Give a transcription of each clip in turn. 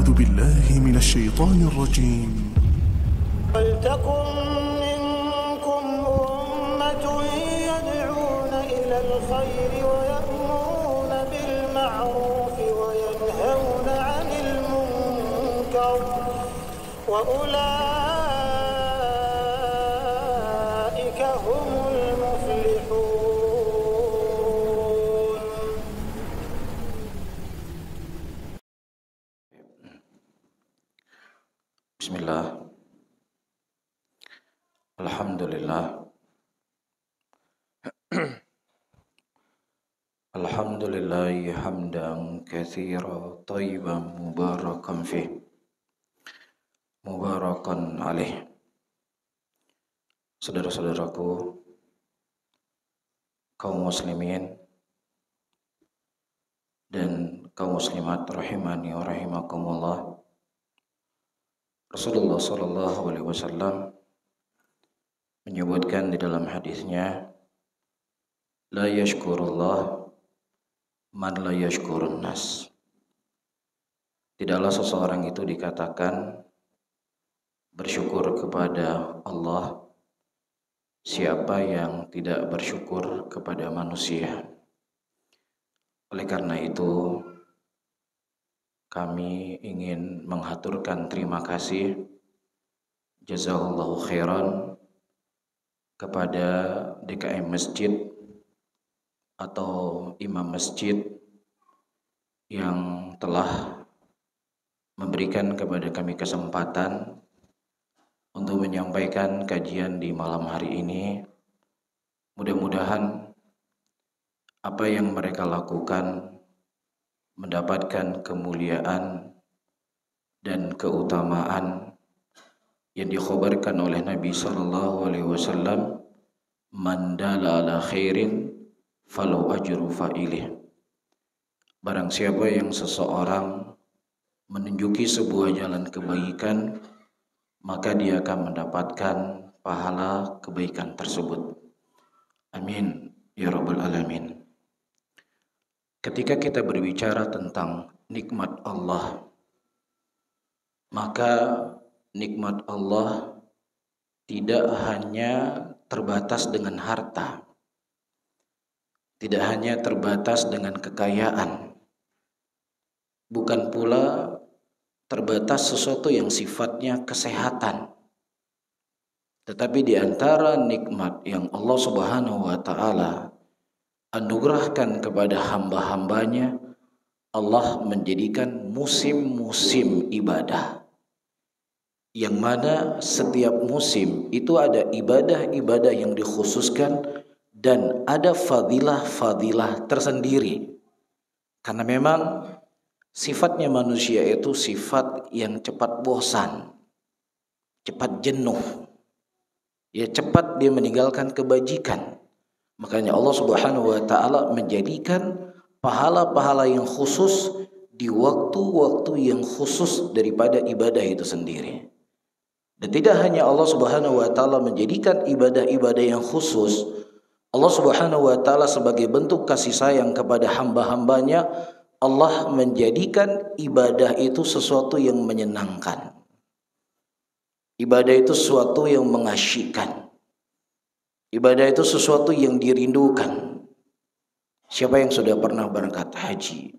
أعوذ بالله من الشيطان الرجيم. ولتكن منكم أمة يدعون إلى الخير ويأمرون بالمعروف وينهون عن المنكر وأولئك هم المفلحون. Bismillah. Alhamdulillah. Alhamdulillahi hamdan katsira thayyiban mubarakan fih. Mubarakan alaih. Saudara-saudaraku kaum muslimin dan kaum muslimat rahimani wa rahimakumullah. Rasulullah sallallahu alaihi wasallam menyebutkan di dalam hadisnya, la yashkurullah man la yashkurun nas. Tidaklah seseorang itu dikatakan bersyukur kepada Allah siapa yang tidak bersyukur kepada manusia. Oleh karena itu kami ingin menghaturkan terima kasih jazakallahu khairan kepada DKM Masjid atau imam masjid yang telah memberikan kepada kami kesempatan untuk menyampaikan kajian di malam hari ini. Mudah-mudahan apa yang mereka lakukan mendapatkan kemuliaan dan keutamaan yang dikhabarkan oleh Nabi sallallahu alaihi wasallam, man dalla ala khairin falau ajru fa'ilih. Barang siapa yang seseorang menunjuki sebuah jalan kebaikan, maka dia akan mendapatkan pahala kebaikan tersebut. Amin ya rabbal alamin. Ketika kita berbicara tentang nikmat Allah, maka nikmat Allah tidak hanya terbatas dengan harta, tidak hanya terbatas dengan kekayaan, bukan pula terbatas sesuatu yang sifatnya kesehatan. Tetapi di antara nikmat yang Allah Subhanahu wa taala anugerahkan kepada hamba-hambanya, Allah menjadikan musim-musim ibadah, yang mana setiap musim itu ada ibadah-ibadah yang dikhususkan dan ada fadilah-fadilah tersendiri. Karena memang sifatnya manusia itu sifat yang cepat bosan, cepat jenuh, ya cepat dia meninggalkan kebajikan. Makanya Allah Subhanahu wa taala menjadikan pahala-pahala yang khusus di waktu-waktu yang khusus daripada ibadah itu sendiri. Dan tidak hanya Allah Subhanahu wa taala menjadikan ibadah-ibadah yang khusus, Allah Subhanahu wa taala sebagai bentuk kasih sayang kepada hamba-hambanya, Allah menjadikan ibadah itu sesuatu yang menyenangkan. Ibadah itu sesuatu yang mengasyikkan. Ibadah itu sesuatu yang dirindukan. Siapa yang sudah pernah berangkat haji?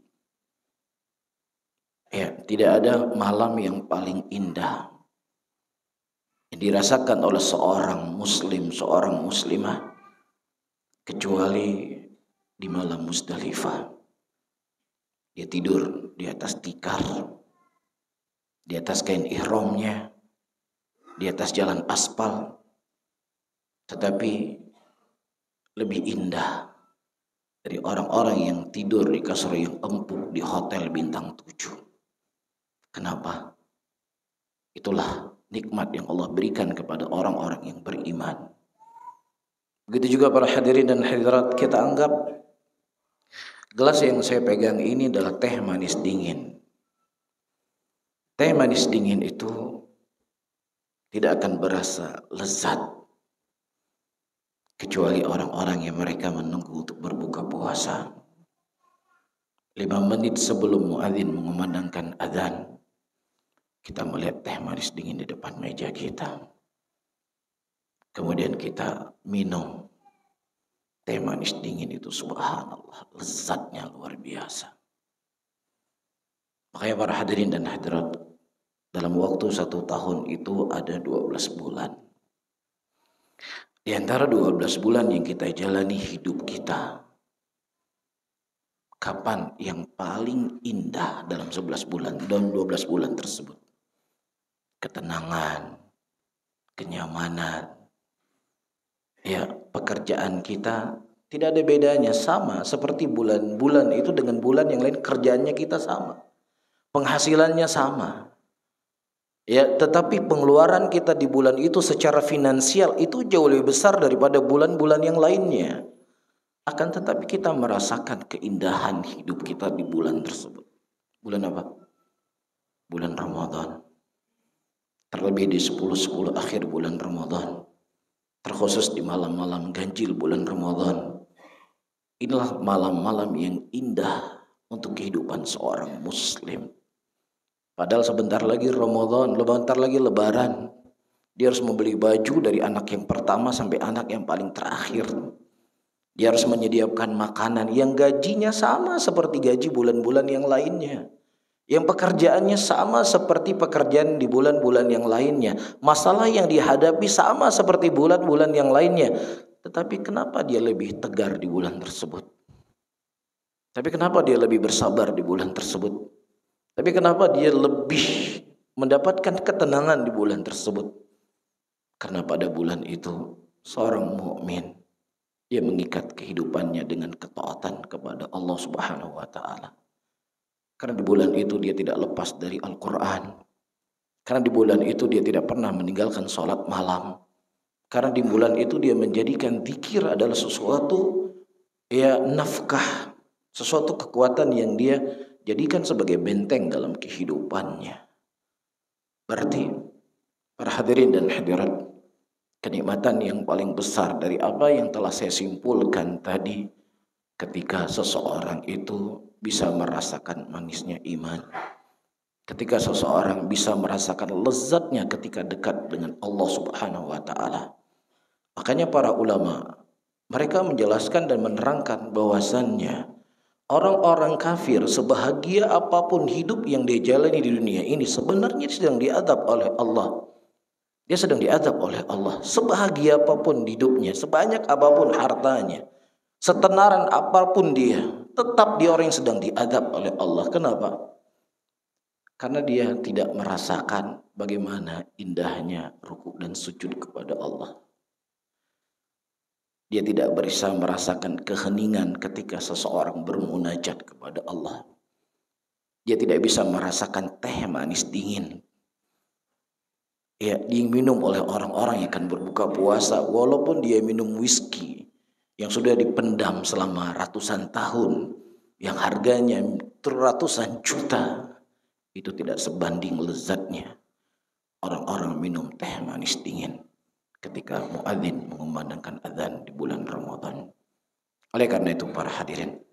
Ya, tidak ada malam yang paling indah yang dirasakan oleh seorang muslim, seorang muslimah, kecuali di malam Muzdalifah. Dia tidur di atas tikar, di atas kain ihramnya, di atas jalan aspal, tetapi lebih indah dari orang-orang yang tidur di kasur yang empuk di hotel bintang 7. Kenapa? Itulah nikmat yang Allah berikan kepada orang-orang yang beriman. Begitu juga para hadirin dan hadirat, kita anggap gelas yang saya pegang ini adalah teh manis dingin. Teh manis dingin itu tidak akan berasa lezat kecuali orang-orang yang mereka menunggu untuk berbuka puasa. 5 menit sebelum muadzin mengumandangkan adzan, kita melihat teh manis dingin di depan meja kita. Kemudian kita minum teh manis dingin itu, subhanallah, lezatnya luar biasa. Makanya para hadirin dan hadirat, dalam waktu 1 tahun itu ada 12 bulan. Di antara 12 bulan yang kita jalani hidup kita, kapan yang paling indah dalam 11 bulan, dalam 12 bulan tersebut? Ketenangan, kenyamanan. Ya, pekerjaan kita tidak ada bedanya, sama seperti bulan-bulan itu dengan bulan yang lain, kerjaannya kita sama. Penghasilannya sama. Ya, tetapi pengeluaran kita di bulan itu secara finansial itu jauh lebih besar daripada bulan-bulan yang lainnya. Akan tetapi kita merasakan keindahan hidup kita di bulan tersebut. Bulan apa? Bulan Ramadan. Terlebih di 10 akhir bulan Ramadan. Terkhusus di malam-malam ganjil bulan Ramadan. Inilah malam-malam yang indah untuk kehidupan seorang muslim. Padahal sebentar lagi Ramadan, sebentar lagi Lebaran. Dia harus membeli baju dari anak yang pertama sampai anak yang paling terakhir. Dia harus menyediakan makanan yang gajinya sama seperti gaji bulan-bulan yang lainnya. Yang pekerjaannya sama seperti pekerjaan di bulan-bulan yang lainnya. Masalah yang dihadapi sama seperti bulan-bulan yang lainnya. Tetapi kenapa dia lebih tegar di bulan tersebut? Tapi kenapa dia lebih bersabar di bulan tersebut? Tapi kenapa dia lebih mendapatkan ketenangan di bulan tersebut? Karena pada bulan itu seorang mukmin dia mengikat kehidupannya dengan ketaatan kepada Allah Subhanahu wa taala. Karena di bulan itu dia tidak lepas dari Al-Quran. Karena di bulan itu dia tidak pernah meninggalkan sholat malam. Karena di bulan itu dia menjadikan zikir adalah sesuatu nafkah, sesuatu kekuatan yang dia jadikan sebagai benteng dalam kehidupannya. Berarti para hadirin dan hadirat, kenikmatan yang paling besar dari apa yang telah saya simpulkan tadi, ketika seseorang itu bisa merasakan manisnya iman, ketika seseorang bisa merasakan lezatnya ketika dekat dengan Allah Subhanahu wa taala. Makanya para ulama mereka menjelaskan dan menerangkan bahwasannya orang-orang kafir sebahagia apapun hidup yang dia jalani di dunia ini sebenarnya sedang diadab oleh Allah. Dia sedang diadab oleh Allah. Sebahagia apapun hidupnya, sebanyak apapun hartanya, setenaran apapun dia, tetap dia orang yang sedang diadab oleh Allah. Kenapa? Karena dia tidak merasakan bagaimana indahnya ruku dan sujud kepada Allah. Dia tidak bisa merasakan keheningan ketika seseorang bermunajat kepada Allah. Dia tidak bisa merasakan teh manis dingin diminum oleh orang-orang yang akan berbuka puasa, walaupun dia minum whisky yang sudah dipendam selama ratusan tahun, yang harganya ratusan juta, itu tidak sebanding lezatnya orang-orang minum teh manis dingin ketika muadzin mengumandangkan azan di bulan Ramadan. Oleh karena itu para hadirin,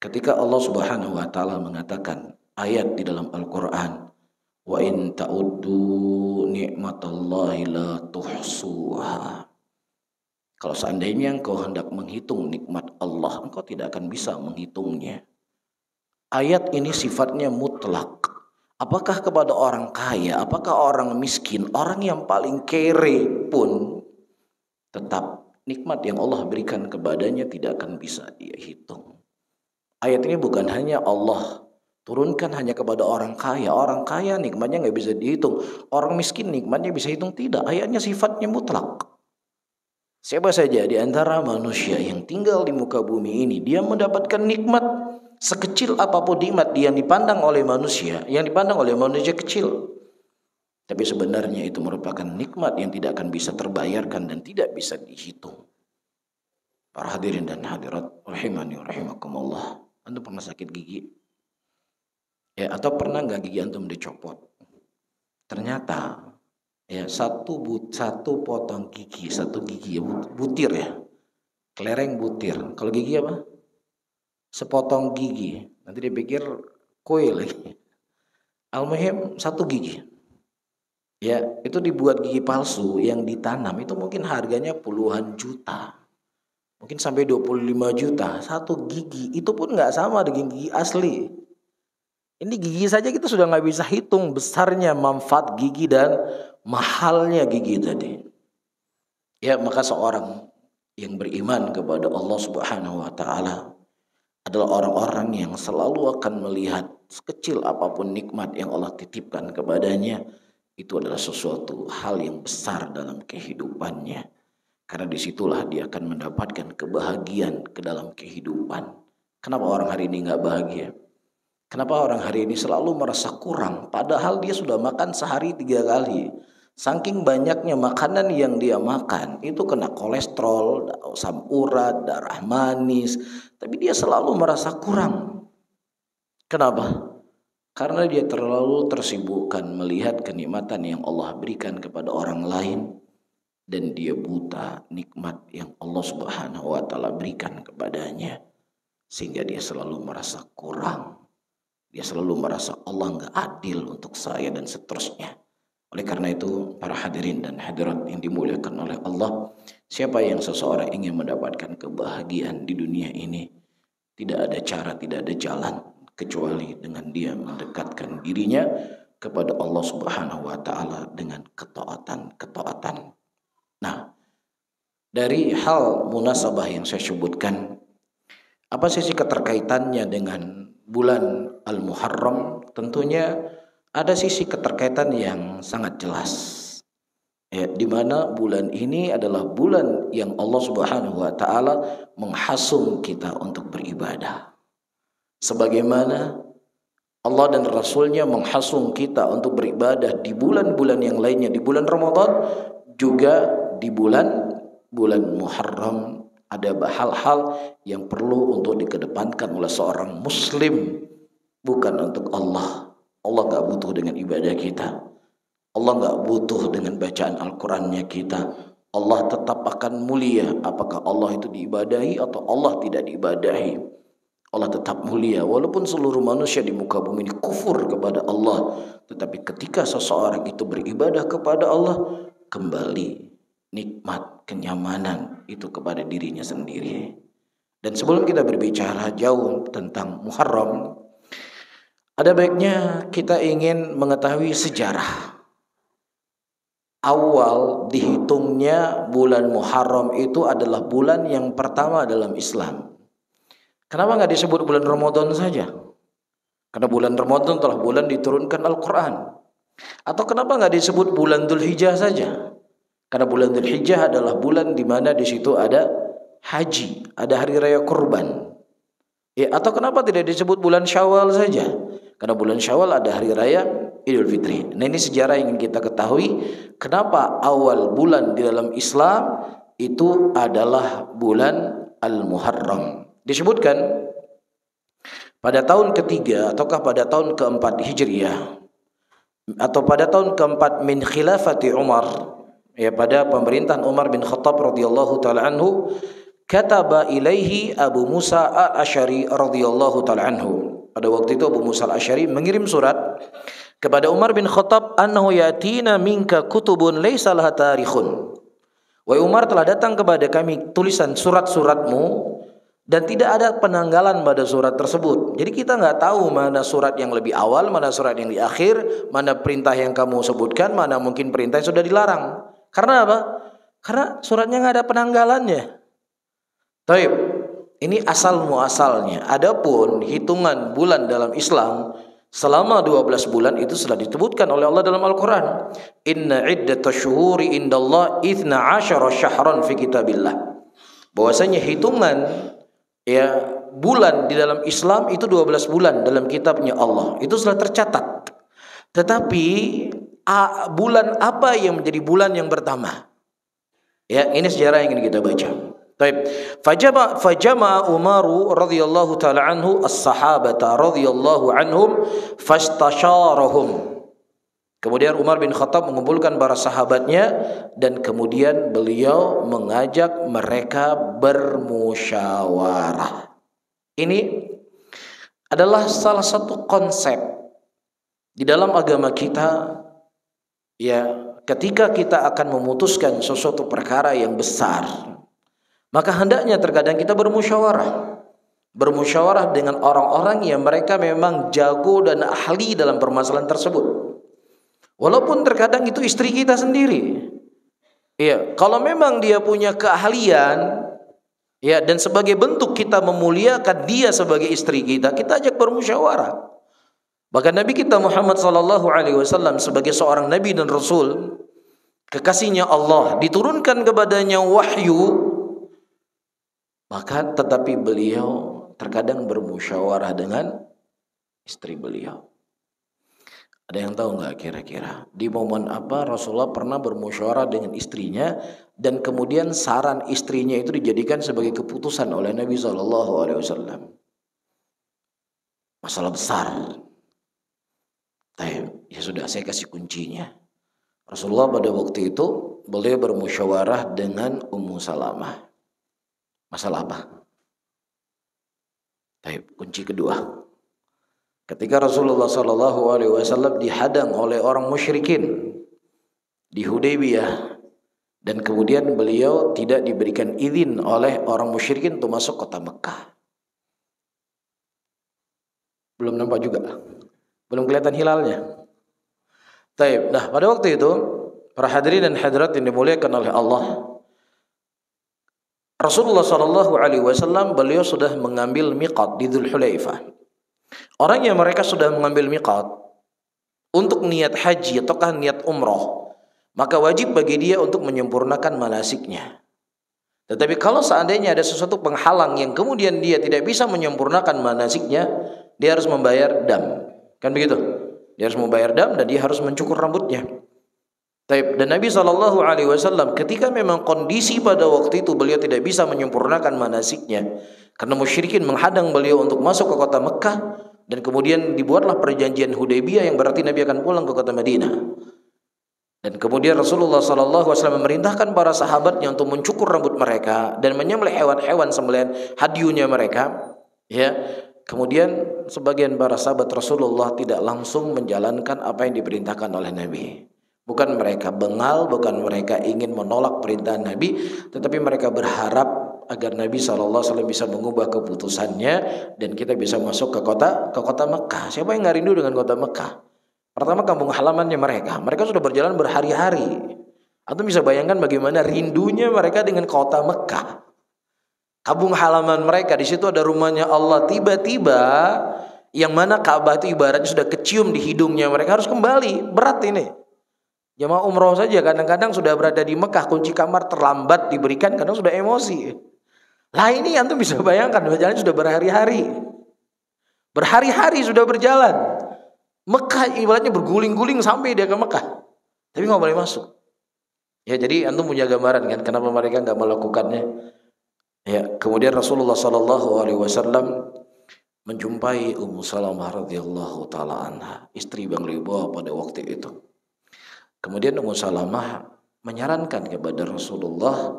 ketika Allah Subhanahu wa taala mengatakan ayat di dalam Al-Qur'an, wa in ta'uddu ni'matallahi la tuhsuha. Kalau seandainya engkau hendak menghitung nikmat Allah, engkau tidak akan bisa menghitungnya. Ayat ini sifatnya mutlak. Apakah kepada orang kaya, apakah orang miskin, orang yang paling kere pun, tetap nikmat yang Allah berikan kepadanya tidak akan bisa dia hitung. Ayat ini bukan hanya Allah turunkan hanya kepada orang kaya. Orang kaya nikmatnya nggak bisa dihitung. Orang miskin nikmatnya bisa hitung, tidak. Ayatnya sifatnya mutlak. Siapa saja di antara manusia yang tinggal di muka bumi ini, dia mendapatkan nikmat sekecil apapun nikmat yang dipandang oleh manusia, kecil. Tapi sebenarnya itu merupakan nikmat yang tidak akan bisa terbayarkan dan tidak bisa dihitung. Para hadirin dan hadirat rahimani wa rahimakumullah. Antum pernah sakit gigi? Atau pernah nggak gigi antum dicopot? Ternyata satu potong gigi, satu gigi butir kelereng butir. Kalau gigi apa? Sepotong gigi. Nanti dia pikir kue lagi. Al-muhim satu gigi. Ya, itu dibuat gigi palsu yang ditanam itu mungkin harganya puluhan juta. Mungkin sampai 25 juta satu gigi. Itu pun nggak sama dengan gigi asli. Ini gigi saja kita sudah nggak bisa hitung besarnya manfaat gigi dan mahalnya gigi tadi. Ya, maka seorang yang beriman kepada Allah Subhanahu wa taala adalah orang-orang yang selalu akan melihat sekecil apapun nikmat yang Allah titipkan kepadanya, itu adalah sesuatu hal yang besar dalam kehidupannya. Karena disitulah dia akan mendapatkan kebahagiaan ke dalam kehidupan. Kenapa orang hari ini nggak bahagia? Kenapa orang hari ini selalu merasa kurang? Padahal dia sudah makan sehari 3 kali. Saking banyaknya makanan yang dia makan, itu kena kolesterol, asam urat, darah manis. Tapi dia selalu merasa kurang. Kenapa? Karena dia terlalu tersibukkan melihat kenikmatan yang Allah berikan kepada orang lain. Dan dia buta nikmat yang Allah Subhanahu wa taala berikan kepadanya. Sehingga dia selalu merasa kurang. Dia selalu merasa Allah nggak adil untuk saya dan seterusnya. Oleh karena itu, para hadirin dan hadirat yang dimuliakan oleh Allah, siapa yang seseorang ingin mendapatkan kebahagiaan di dunia ini, tidak ada cara, tidak ada jalan kecuali dengan dia mendekatkan dirinya kepada Allah Subhanahu wa taala dengan ketaatan. Nah, dari hal munasabah yang saya sebutkan, apa sisi keterkaitannya dengan bulan Al-Muharram? Tentunya ada sisi keterkaitan yang sangat jelas. Ya, di mana bulan ini adalah bulan yang Allah Subhanahu wa taala menghasung kita untuk beribadah. Sebagaimana Allah dan Rasulnya menghasung kita untuk beribadah di bulan-bulan yang lainnya, di bulan Ramadan, juga di bulan Muharram. Ada hal-hal yang perlu untuk dikedepankan oleh seorang muslim, bukan untuk Allah. Allah gak butuh dengan ibadah kita. Allah gak butuh dengan bacaan Al-Qurannya kita. Allah tetap akan mulia apakah Allah itu diibadahi atau Allah tidak diibadahi. Allah tetap mulia walaupun seluruh manusia di muka bumi ini kufur kepada Allah. Tetapi ketika seseorang itu beribadah kepada Allah, kembali nikmat, kenyamanan itu kepada dirinya sendiri. Dan sebelum kita berbicara jauh tentang Muharram, ada baiknya kita ingin mengetahui sejarah awal dihitungnya bulan Muharram itu adalah bulan yang pertama dalam Islam. Kenapa nggak disebut bulan Ramadan saja? Karena bulan Ramadan telah bulan diturunkan Al-Quran. Atau kenapa nggak disebut bulan Dzulhijjah saja? Karena bulan Dzulhijjah adalah bulan di mana di situ ada haji, ada hari raya kurban. Ya, atau kenapa tidak disebut bulan Syawal saja? Karena bulan Syawal ada hari raya Idul Fitri. Nah, ini sejarah yang ingin kita ketahui. Kenapa awal bulan di dalam Islam itu adalah bulan Al-Muharram. Disebutkan pada tahun ketiga ataukah pada tahun keempat Hijriyah atau pada tahun keempat min khilafati Umar, ya, pada pemerintahan Umar bin Khattab radhiyallahu taala anhu, kataba ilaihi Abu Musa al-Asy'ari radhiyallahu taala anhu. Pada waktu itu Abu Musa al-Asy'ari mengirim surat kepada Umar bin Khattab, annahu yatina minka kutubun laisa laha tarikhun. Wahai Umar, telah datang kepada kami tulisan surat-suratmu dan tidak ada penanggalan pada surat tersebut. Jadi kita nggak tahu mana surat yang lebih awal, mana surat yang di akhir, mana perintah yang kamu sebutkan, mana mungkin perintah yang sudah dilarang. Karena apa? Karena suratnya nggak ada penanggalannya. Taib, ini asal muasalnya. Adapun hitungan bulan dalam Islam selama 12 bulan itu sudah disebutkan oleh Allah dalam Al-Quran. Inna iddatash syuhuri indallah 12 syahran fi kitabillah. Bahwasanya hitungan, ya, bulan di dalam Islam itu 12 bulan dalam kitabnya Allah. Itu sudah tercatat. Tetapi bulan apa yang menjadi bulan yang pertama? Ya, ini sejarah yang ingin kita baca. Baik. Fajama Umaru radhiyallahu taala anhu as-sahabata radhiyallahu anhum fastasharahum. Kemudian Umar bin Khattab mengumpulkan para sahabatnya dan kemudian beliau mengajak mereka bermusyawarah. Ini adalah salah satu konsep di dalam agama kita ya, ketika kita akan memutuskan sesuatu perkara yang besar, maka hendaknya terkadang kita bermusyawarah dengan orang-orang yang mereka memang jago dan ahli dalam permasalahan tersebut. Walaupun terkadang itu istri kita sendiri. Ya, kalau memang dia punya keahlian, ya, dan sebagai bentuk kita memuliakan dia sebagai istri kita, kita ajak bermusyawarah. Bahkan Nabi kita Muhammad sallallahu alaihi wasallam sebagai seorang nabi dan rasul, kekasihnya Allah, diturunkan kepadanya wahyu, maka tetapi beliau terkadang bermusyawarah dengan istri beliau. Ada yang tahu nggak kira-kira di momen apa Rasulullah pernah bermusyawarah dengan istrinya dan kemudian saran istrinya itu dijadikan sebagai keputusan oleh Nabi sallallahu alaihi wasallam? Masalah besar. Ya sudah, saya kasih kuncinya. Rasulullah pada waktu itu beliau bermusyawarah dengan Ummu Salamah. Masalah apa? Kunci kedua. Ketika Rasulullah sallallahu alaihi wasallam dihadang oleh orang musyrikin di Hudaybiyah dan kemudian beliau tidak diberikan izin oleh orang musyrikin untuk masuk kota Mekah. Belum nampak juga. Belum kelihatan hilalnya. Nah, pada waktu itu para hadirin dan hadirat yang dimuliakan oleh Allah, Rasulullah sallallahu alaihi wasallam beliau sudah mengambil miqat di Dzulhulaifah. Orang yang mereka sudah mengambil miqat untuk niat haji ataukah niat umroh, maka wajib bagi dia untuk menyempurnakan manasiknya. Tetapi kalau seandainya ada sesuatu penghalang yang kemudian dia tidak bisa menyempurnakan manasiknya, dia harus membayar dam. Kan begitu? Dia harus membayar dam dan dia harus mencukur rambutnya. Dan Nabi SAW ketika memang kondisi pada waktu itu beliau tidak bisa menyempurnakan manasiknya karena musyrikin menghadang beliau untuk masuk ke kota Mekah, dan kemudian dibuatlah perjanjian Hudaybiyah yang berarti Nabi akan pulang ke kota Madinah. Dan kemudian Rasulullah SAW memerintahkan para sahabatnya untuk mencukur rambut mereka dan menyembelih hewan-hewan sembelihan hadyunya mereka. Ya, kemudian sebagian para sahabat Rasulullah tidak langsung menjalankan apa yang diperintahkan oleh Nabi. Bukan mereka bengal, bukan mereka ingin menolak perintah Nabi, tetapi mereka berharap agar Nabi SAW bisa mengubah keputusannya dan kita bisa masuk ke kota Mekah. Siapa yang nggak rindu dengan kota Mekah? Pertama, kampung halamannya mereka. Mereka sudah berjalan berhari-hari. Atau bisa bayangkan bagaimana rindunya mereka dengan kota Mekah. Kampung halaman mereka, di situ ada rumahnya Allah. Tiba-tiba yang mana Ka'bah itu ibaratnya sudah kecium di hidungnya, mereka harus kembali. Berat ini. Jamaah umroh saja kadang-kadang sudah berada di Mekah, kunci kamar terlambat diberikan, kadang sudah emosi. Lah ini antum bisa bayangkan, berjalan sudah berhari-hari. Berhari-hari sudah berjalan. Mekah ibaratnya berguling-guling sampai dia ke Mekah. Tapi nggak boleh masuk. Ya, jadi antum punya gambaran kan kenapa mereka nggak melakukannya. Ya, kemudian Rasulullah SAW menjumpai Ummu Salamah radhiyallahu taala anha, istri Bang Ribo pada waktu itu. Kemudian Ummu Salamah menyarankan kepada Rasulullah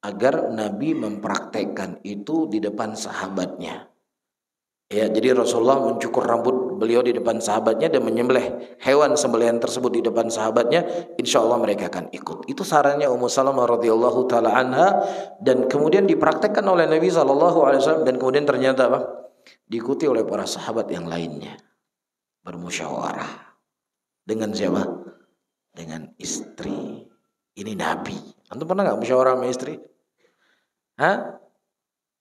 agar Nabi mempraktekkan itu di depan sahabatnya. Ya, jadi Rasulullah mencukur rambut beliau di depan sahabatnya dan menyembelih hewan sembelihan tersebut di depan sahabatnya. Insya Allah mereka akan ikut. Itu sarannya Ummu Salamah radhiyallahu taala anha, dan kemudian dipraktekkan oleh Nabi SAW, dan kemudian ternyata apa? Diikuti oleh para sahabat yang lainnya. Bermusyawarah dengan siapa? Dengan istri. Ini Nabi. Antum pernah nggak musyawarah sama istri? Hah?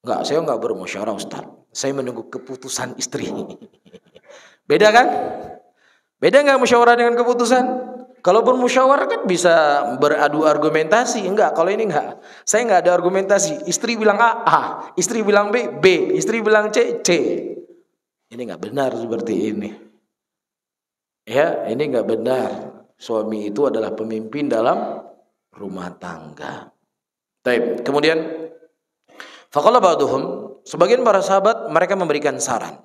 Enggak, saya nggak bermusyawarah Ustaz. Saya menunggu keputusan istri. Beda kan? Beda nggak musyawarah dengan keputusan? Kalau bermusyawarah kan bisa beradu argumentasi. Enggak, kalau ini enggak. Saya nggak ada argumentasi. Istri bilang A. Istri bilang B. Istri bilang C. Ini nggak benar seperti ini. Ya, ini nggak benar. Suami itu adalah pemimpin dalam rumah tangga. Baik, kemudian faqala ba'duhum, sebagian para sahabat mereka memberikan saran.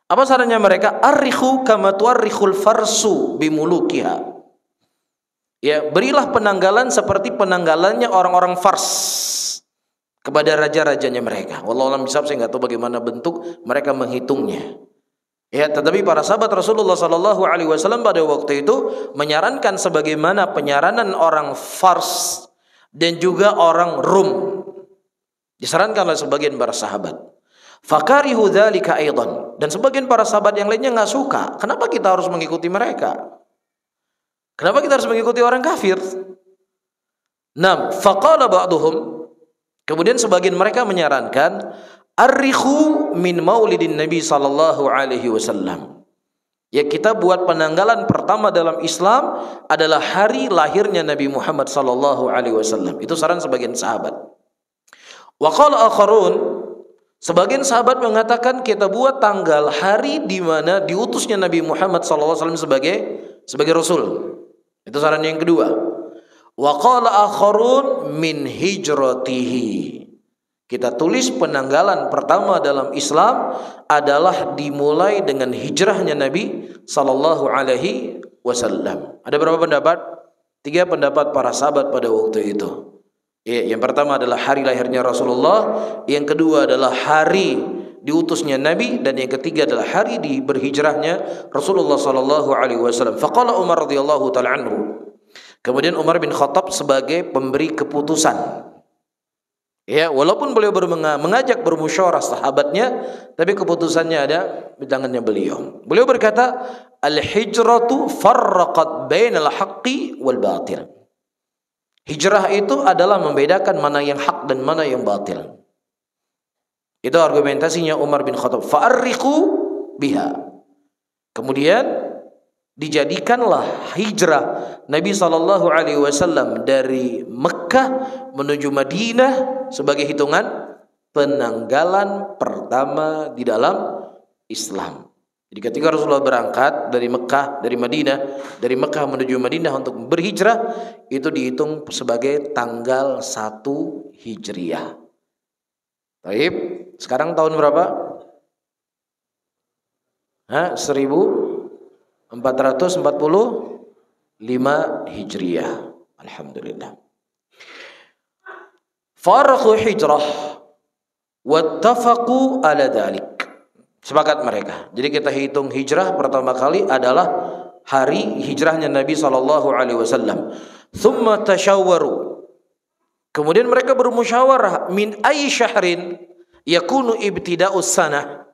Apa sarannya mereka? Arrihu kama tuarrikhul farsu bimulukiha. Ya, berilah penanggalan seperti penanggalannya orang-orang Fars kepada raja-rajanya mereka. Wallahu a'lam bishawab, saya enggak tahu bagaimana bentuk mereka menghitungnya. Ya, tetapi para sahabat Rasulullah Sallallahu Alaihi Wasallam pada waktu itu menyarankan sebagaimana penyaranan orang Fars dan juga orang Rum. Disarankan oleh sebagian para sahabat. Fakarihu dzalika aidan, dan sebagian para sahabat yang lainnya nggak suka. Kenapa kita harus mengikuti mereka? Kenapa kita harus mengikuti orang kafir? Nam, faqala ba'duhum, kemudian sebagian mereka menyarankan Arrikhu min maulidin Nabi sallallahu alaihi wasallam. Ya, kita buat penanggalan pertama dalam Islam adalah hari lahirnya Nabi Muhammad sallallahu alaihi wasallam. Itu saran sebagian sahabat. Wa qala akharun, sebagian sahabat mengatakan kita buat tanggal hari di mana diutusnya Nabi Muhammad sallallahu alaihi wasallam sebagai rasul. Itu saran yang kedua. Wa qala akharun min hijratihi. Kita tulis penanggalan pertama dalam Islam adalah dimulai dengan hijrahnya Nabi sallallahu alaihi wasallam. Ada berapa pendapat? 3 pendapat para sahabat pada waktu itu. Yang pertama adalah hari lahirnya Rasulullah, yang kedua adalah hari diutusnya Nabi, dan yang ketiga adalah hari berhijrahnya Rasulullah sallallahu alaihi wasallam. Faqala Umar radhiyallahu taala anhu. Kemudian Umar bin Khattab sebagai pemberi keputusan. Ya, walaupun beliau mengajak bermusyawarah sahabatnya, tapi keputusannya ada di tangannya beliau. Beliau berkata, al-hijratu farraqat bainal haqqi wal batil. Hijrah itu adalah membedakan mana yang hak dan mana yang batil. Itu argumentasinya Umar bin Khattab. Fa'arriqu biha. Kemudian dijadikanlah hijrah Nabi sallallahu alaihi wasallam dari Mekah menuju Madinah sebagai hitungan penanggalan pertama di dalam Islam. Jadi ketika Rasulullah berangkat dari Mekah menuju Madinah untuk berhijrah, itu dihitung sebagai tanggal 1 Hijriah. Baik, sekarang tahun berapa? 1445 Hijriah. Alhamdulillah. Faraqu hijrah wattafaqu ala dhalik. Sepakat mereka. Jadi kita hitung hijrah pertama kali adalah hari hijrahnya Nabi sallallahu alaihi wasallam. Tsumma tashawwaru. Kemudian mereka bermusyawarah min ayyi syahrin yakunu ibtida'us sanah.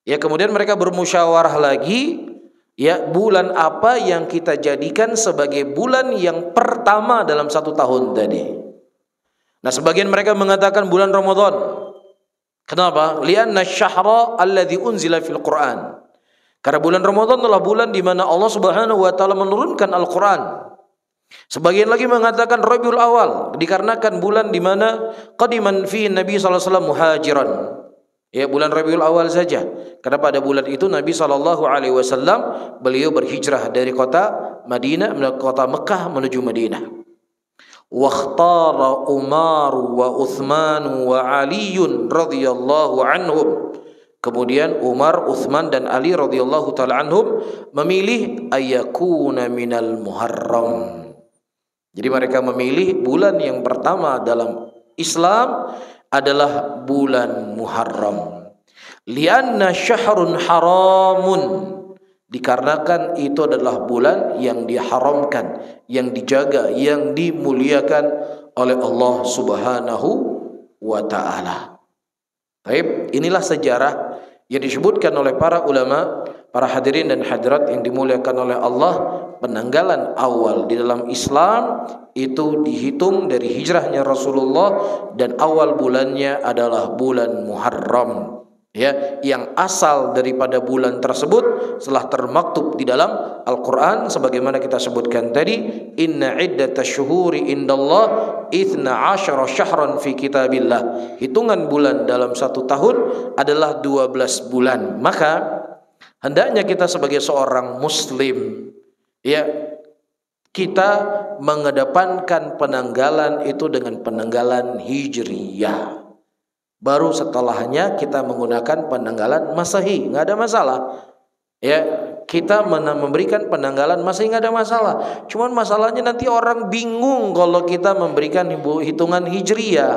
Ya, kemudian mereka bermusyawarah lagi, ya, bulan apa yang kita jadikan sebagai bulan yang pertama dalam 1 tahun tadi. Nah, sebagian mereka mengatakan bulan Ramadan. Kenapa? Lianna syahra alladzi unzila fil Qur'an. Karena bulan Ramadan adalah bulan di mana Allah Subhanahu wa taala menurunkan Al-Qur'an. Sebagian lagi mengatakan Rabiul Awal, dikarenakan bulan di mana qadiman fi Nabi sallallahu alaihi wasallam muhajiran. Ya, bulan Rabiul Awal saja. Karena pada bulan itu Nabi sallallahu alaihi wasallam beliau berhijrah dari kota Mekah menuju Madinah. Wakhtara Umar wa Uthman wa Ali radhiyallahu anhum. Kemudian Umar, Uthman dan Ali radhiyallahu taala anhum memilih ayyakuna minal Muharram. Jadi mereka memilih bulan yang pertama dalam Islam adalah bulan Muharram. Lianna syahrun haramun. Dikarenakan itu adalah bulan yang diharamkan, yang dijaga, yang dimuliakan oleh Allah Subhanahu wa taala. Baik, inilah sejarah yang disebutkan oleh para ulama, para hadirin dan hadirat yang dimuliakan oleh Allah. Penanggalan awal di dalam Islam itu dihitung dari hijrahnya Rasulullah, dan awal bulannya adalah bulan Muharram. Ya, yang asal daripada bulan tersebut setelah termaktub di dalam Al-Quran sebagaimana kita sebutkan tadi, inna iddatasyuhuri indallah 12 syahran fi kitabillah. Hitungan bulan dalam 1 tahun adalah 12 bulan. Maka hendaknya kita sebagai seorang muslim, ya, kita mengedepankan penanggalan itu dengan penanggalan hijriyah. Baru setelahnya kita menggunakan penanggalan Masehi, nggak ada masalah. Ya, kita memberikan penanggalan Masehi nggak ada masalah. Cuman masalahnya nanti orang bingung kalau kita memberikan hitungan Hijriyah.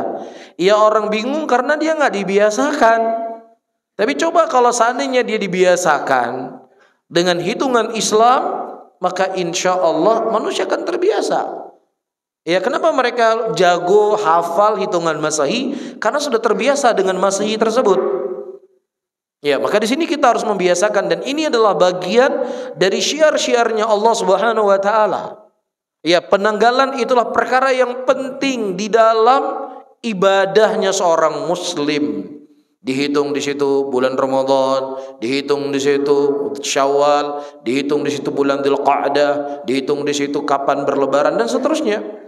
Ya, orang bingung karena dia nggak dibiasakan. Tapi coba kalau seandainya dia dibiasakan dengan hitungan Islam, maka insya Allah manusia akan terbiasa. Ya, kenapa mereka jago hafal hitungan Masehi? Karena sudah terbiasa dengan Masehi tersebut. Ya, maka di sini kita harus membiasakan, dan ini adalah bagian dari syiar-syiarnya Allah Subhanahu wa taala. Ya, penanggalan itulah perkara yang penting di dalam ibadahnya seorang muslim. Dihitung di situ bulan Ramadan, dihitung di situ Syawal, dihitung di situ bulan Dzulqa'dah, dihitung di situ kapan berlebaran dan seterusnya.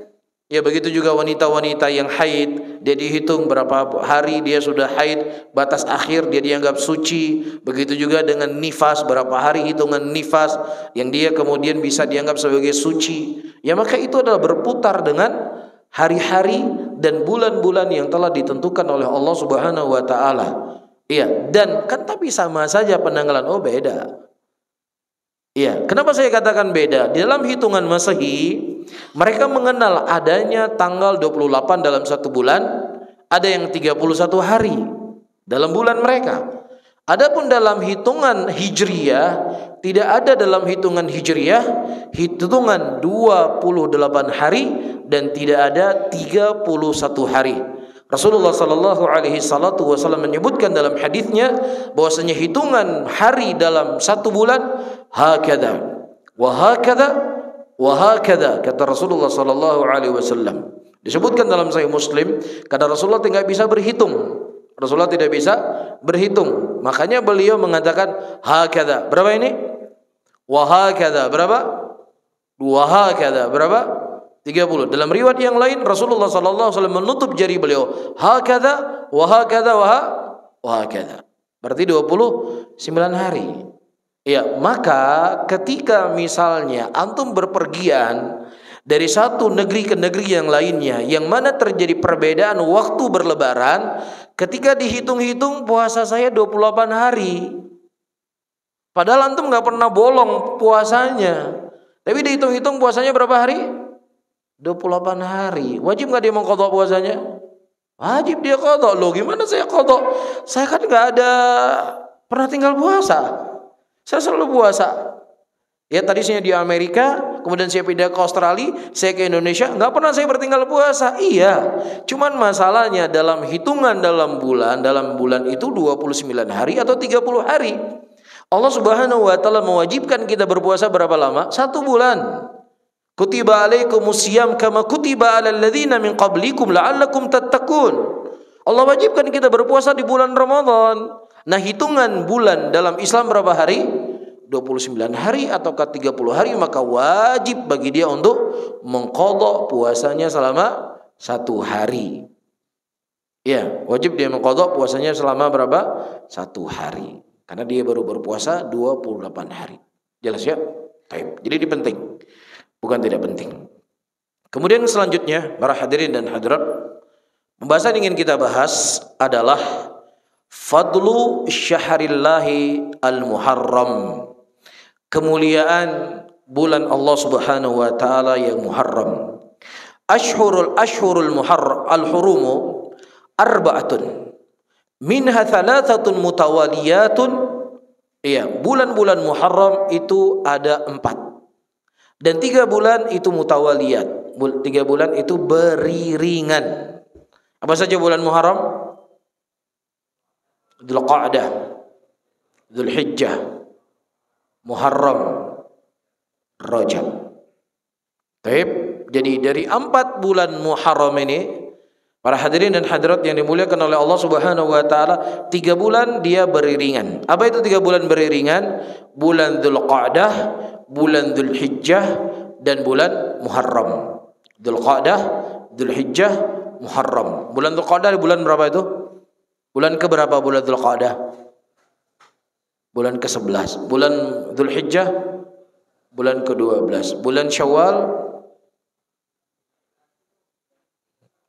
Ya, begitu juga wanita-wanita yang haid, dia dihitung berapa hari dia sudah haid, batas akhir dia dianggap suci. Begitu juga dengan nifas, berapa hari hitungan nifas yang dia kemudian bisa dianggap sebagai suci. Ya, maka itu adalah berputar dengan hari-hari dan bulan-bulan yang telah ditentukan oleh Allah Subhanahu wa taala. Iya, dan kan tapi sama saja penanggalan. Oh, beda. Iya, kenapa saya katakan beda? Di dalam hitungan Masehi, mereka mengenal adanya tanggal 28 dalam satu bulan, ada yang 31 hari dalam bulan mereka. Adapun dalam hitungan Hijriyah, tidak ada dalam hitungan Hijriyah hitungan 28 hari dan tidak ada 31 hari. Rasulullah sallallahu alaihi wasallam menyebutkan dalam hadisnya bahwasanya hitungan hari dalam satu bulan hakadha wa hakadha wa hakadha, kata Rasulullah sallallahu alaihi wasallam. Disebutkan dalam Sahih Muslim, kata Rasulullah tidak bisa berhitung. Rasulullah tidak bisa berhitung. Makanya beliau mengatakan hakadha. Berapa ini? Wa hakadha berapa? Wa hakadha berapa? 30. Dalam riwayat yang lain Rasulullah sallallahu alaihi wasallam menutup jari beliau hakadha wa hakadha wa hakadha. Berarti 29 hari. Ya, maka ketika misalnya antum berpergian dari satu negeri ke negeri yang lainnya, yang mana terjadi perbedaan waktu berlebaran, ketika dihitung-hitung puasa saya 28 hari. Padahal antum nggak pernah bolong puasanya. Tapi dihitung-hitung puasanya berapa hari? 28 hari. Wajib nggak dia mengqadha puasanya? Wajib dia qadha. Loh, gimana saya qadha? Saya kan nggak ada pernah tinggal puasa. Saya selalu puasa. Ya, tadi saya di Amerika, kemudian saya pindah ke Australia, saya ke Indonesia, nggak pernah saya bertinggal puasa. Iya, cuman masalahnya dalam hitungan dalam bulan itu 29 hari atau 30 hari. Allah Subhanahu wa taala mewajibkan kita berpuasa berapa lama? 1 bulan. Kutiba alaikumusiyam kama kutiba alal ladzina min qablikum la'allakum tattaqun. Allah wajibkan kita berpuasa di bulan Ramadan. Nah, hitungan bulan dalam Islam berapa hari? 29 hari ataukah 30 hari, maka wajib bagi dia untuk mengqadha puasanya selama 1 hari. Ya, wajib dia mengqadha puasanya selama berapa? 1 hari. Karena dia baru berpuasa 28 hari. Jelas ya? Baik. Jadi ini penting. Bukan tidak penting. Kemudian selanjutnya, para hadirin dan hadirat, pembahasan yang ingin kita bahas adalah fadlu syahrillahi al-muharram. Kemuliaan bulan Allah Subhanahu wa taala yang Muharram. Ashhurul muharram al-hurumu arba'atun. Minha thalathatun mutawaliyatun. Iya, bulan-bulan Muharram itu ada 4. Dan 3 bulan itu mutawaliyat. 3 bulan itu beriringan. Apa saja bulan Muharram? Dzulqa'dah, Dzulhijjah, Muharram, Rajab. Baik, jadi dari 4 bulan Muharram ini, para hadirin dan hadirat yang dimuliakan oleh Allah Subhanahu wa taala, 3 bulan dia beriringan. Apa itu 3 bulan beriringan? Bulan Dzulqa'dah, bulan Dzulhijjah, dan bulan Muharram. Dzulqa'dah, Dzulhijjah, Muharram. Bulan Dzulqa'dah bulan berapa itu? Bulan keberapa bulan Dzulqa'dah? Bulan ke-11. Bulan Dzulhijjah bulan ke-12. Bulan Syawal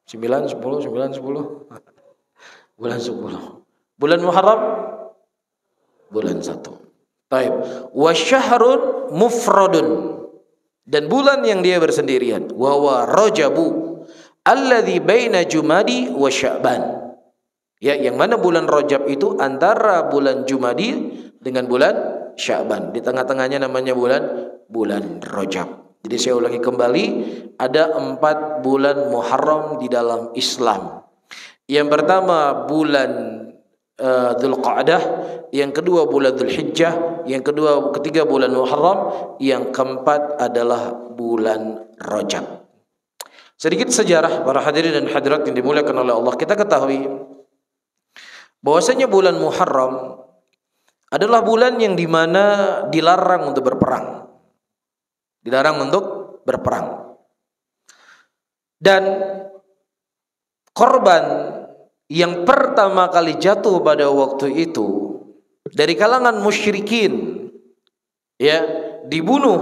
9, 10. Bulan 10. Bulan Muharram bulan 1. Taib. Wa syahrun mufradun, dan bulan yang dia bersendirian. Wa Rajabu alladzi baina Jumadi wa Sya'ban. Ya, yang mana bulan Rajab itu antara bulan Jumadi dengan bulan Sya'ban. Di tengah-tengahnya namanya bulan Rajab. Jadi saya ulangi kembali, ada 4 bulan Muharram di dalam Islam. Yang pertama bulan Dzulqa'dah, yang kedua bulan Dzulhijjah, yang ketiga bulan Muharram, yang keempat adalah bulan Rajab. Sedikit sejarah para hadirin dan hadirat yang dimuliakan oleh Allah, kita ketahui bahwasanya bulan Muharram adalah bulan yang dimana dilarang untuk berperang. Dilarang untuk berperang. Dan korban yang pertama kali jatuh pada waktu itu dari kalangan musyrikin, ya, dibunuh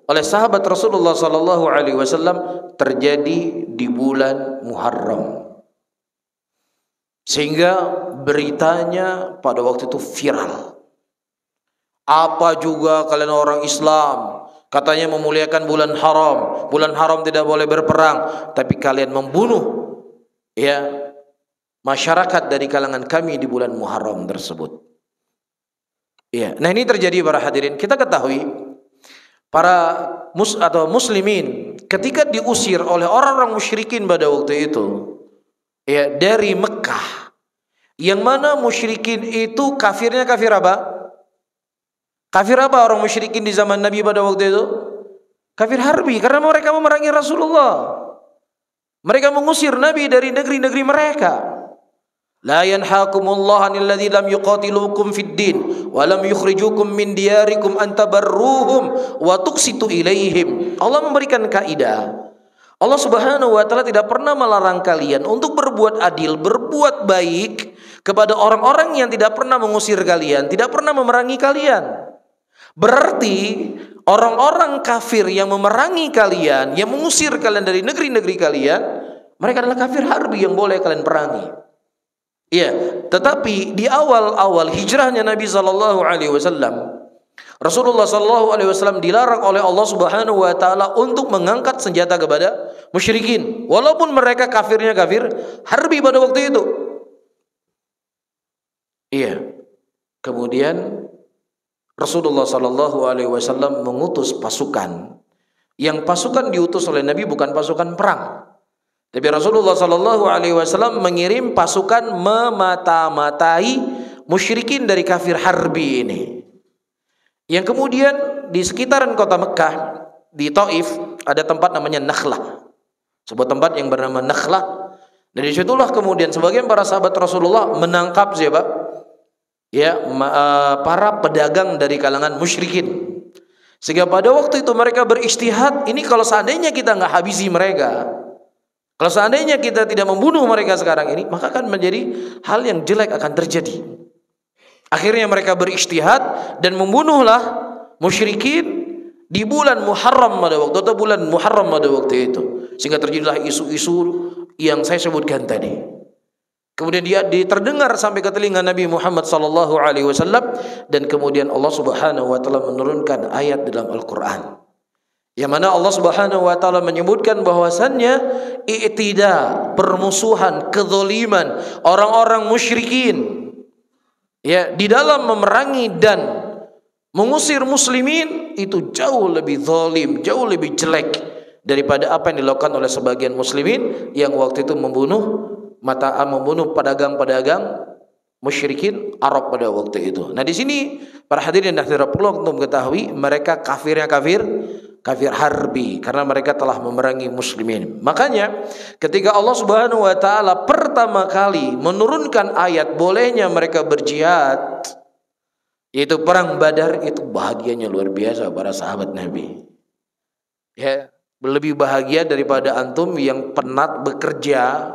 oleh sahabat Rasulullah sallallahu alaihi wasallam terjadi di bulan Muharram. Sehingga beritanya pada waktu itu viral. Apa juga kalian orang Islam katanya memuliakan bulan haram tidak boleh berperang, tapi kalian membunuh, ya, masyarakat dari kalangan kami di bulan Muharram tersebut. Ya, nah ini terjadi para hadirin. Kita ketahui para muslimin ketika diusir oleh orang-orang musyrikin pada waktu itu, ya, dari Mekah, yang mana musyrikin itu kafirnya kafir apa? Kafir apa orang musyrikin di zaman Nabi pada waktu itu? Kafir harbi, karena mereka memerangi Rasulullah. Mereka mengusir Nabi dari negeri-negeri mereka. La yanhaakumullahu 'anil ladzi lam yuqatilukum fid din wa lam yukhrijukum min diyarikum an tabarruhum wa tuqsitu ilaihim. Allah memberikan kaidah. Allah Subhanahu wa taala tidak pernah melarang kalian untuk berbuat adil, berbuat baik kepada orang-orang yang tidak pernah mengusir kalian, tidak pernah memerangi kalian. Berarti orang-orang kafir yang memerangi kalian, yang mengusir kalian dari negeri-negeri kalian, mereka adalah kafir harbi yang boleh kalian perangi. Iya, tetapi di awal-awal hijrahnya Nabi sallallahu alaihi wasallam, Rasulullah sallallahu alaihi wasallam dilarang oleh Allah Subhanahu wa taala untuk mengangkat senjata kepada musyrikin, walaupun mereka kafirnya kafir harbi pada waktu itu. Iya. Kemudian Rasulullah sallallahu alaihi wasallam mengutus pasukan. Yang pasukan diutus oleh Nabi bukan pasukan perang. Tapi Rasulullah sallallahu alaihi wasallam mengirim pasukan memata-matai musyrikin dari kafir harbi ini. Yang kemudian di sekitaran kota Mekah, di Taif, ada tempat namanya Nakhlah. Sebuah tempat yang bernama Nakhlah. Dan disitulah kemudian sebagian para sahabat Rasulullah menangkap siapa? Ya, para pedagang dari kalangan musyrikin. Sehingga pada waktu itu mereka berijtihad, ini kalau seandainya kita nggak habisi mereka, kalau seandainya kita tidak membunuh mereka sekarang ini, maka akan menjadi hal yang jelek akan terjadi. Akhirnya mereka berijtihad dan membunuhlah musyrikin di bulan Muharram pada waktu, atau bulan Muharram pada waktu itu. Sehingga terjadilah isu-isu yang saya sebutkan tadi. Kemudian dia terdengar sampai ke telinga Nabi Muhammad sallallahu alaihi wasallam, dan kemudian Allah Subhanahu wa taala menurunkan ayat dalam Al-Qur'an. Yang mana Allah Subhanahu wa taala menyebutkan bahwasannya i'tida, permusuhan, kezaliman orang-orang musyrikin, ya, di dalam memerangi dan mengusir muslimin itu jauh lebih zalim, jauh lebih jelek daripada apa yang dilakukan oleh sebagian muslimin yang waktu itu membunuh pedagang-pedagang musyrikin Arab pada waktu itu. Nah, di sini para hadirin dan hadirat perlu untuk mengetahui mereka kafirnya kafir harbi karena mereka telah memerangi muslimin. Makanya ketika Allah Subhanahu wa taala pertama kali menurunkan ayat bolehnya mereka berjihad, yaitu perang Badar, itu bahagianya luar biasa para sahabat Nabi. Ya, lebih bahagia daripada antum yang penat bekerja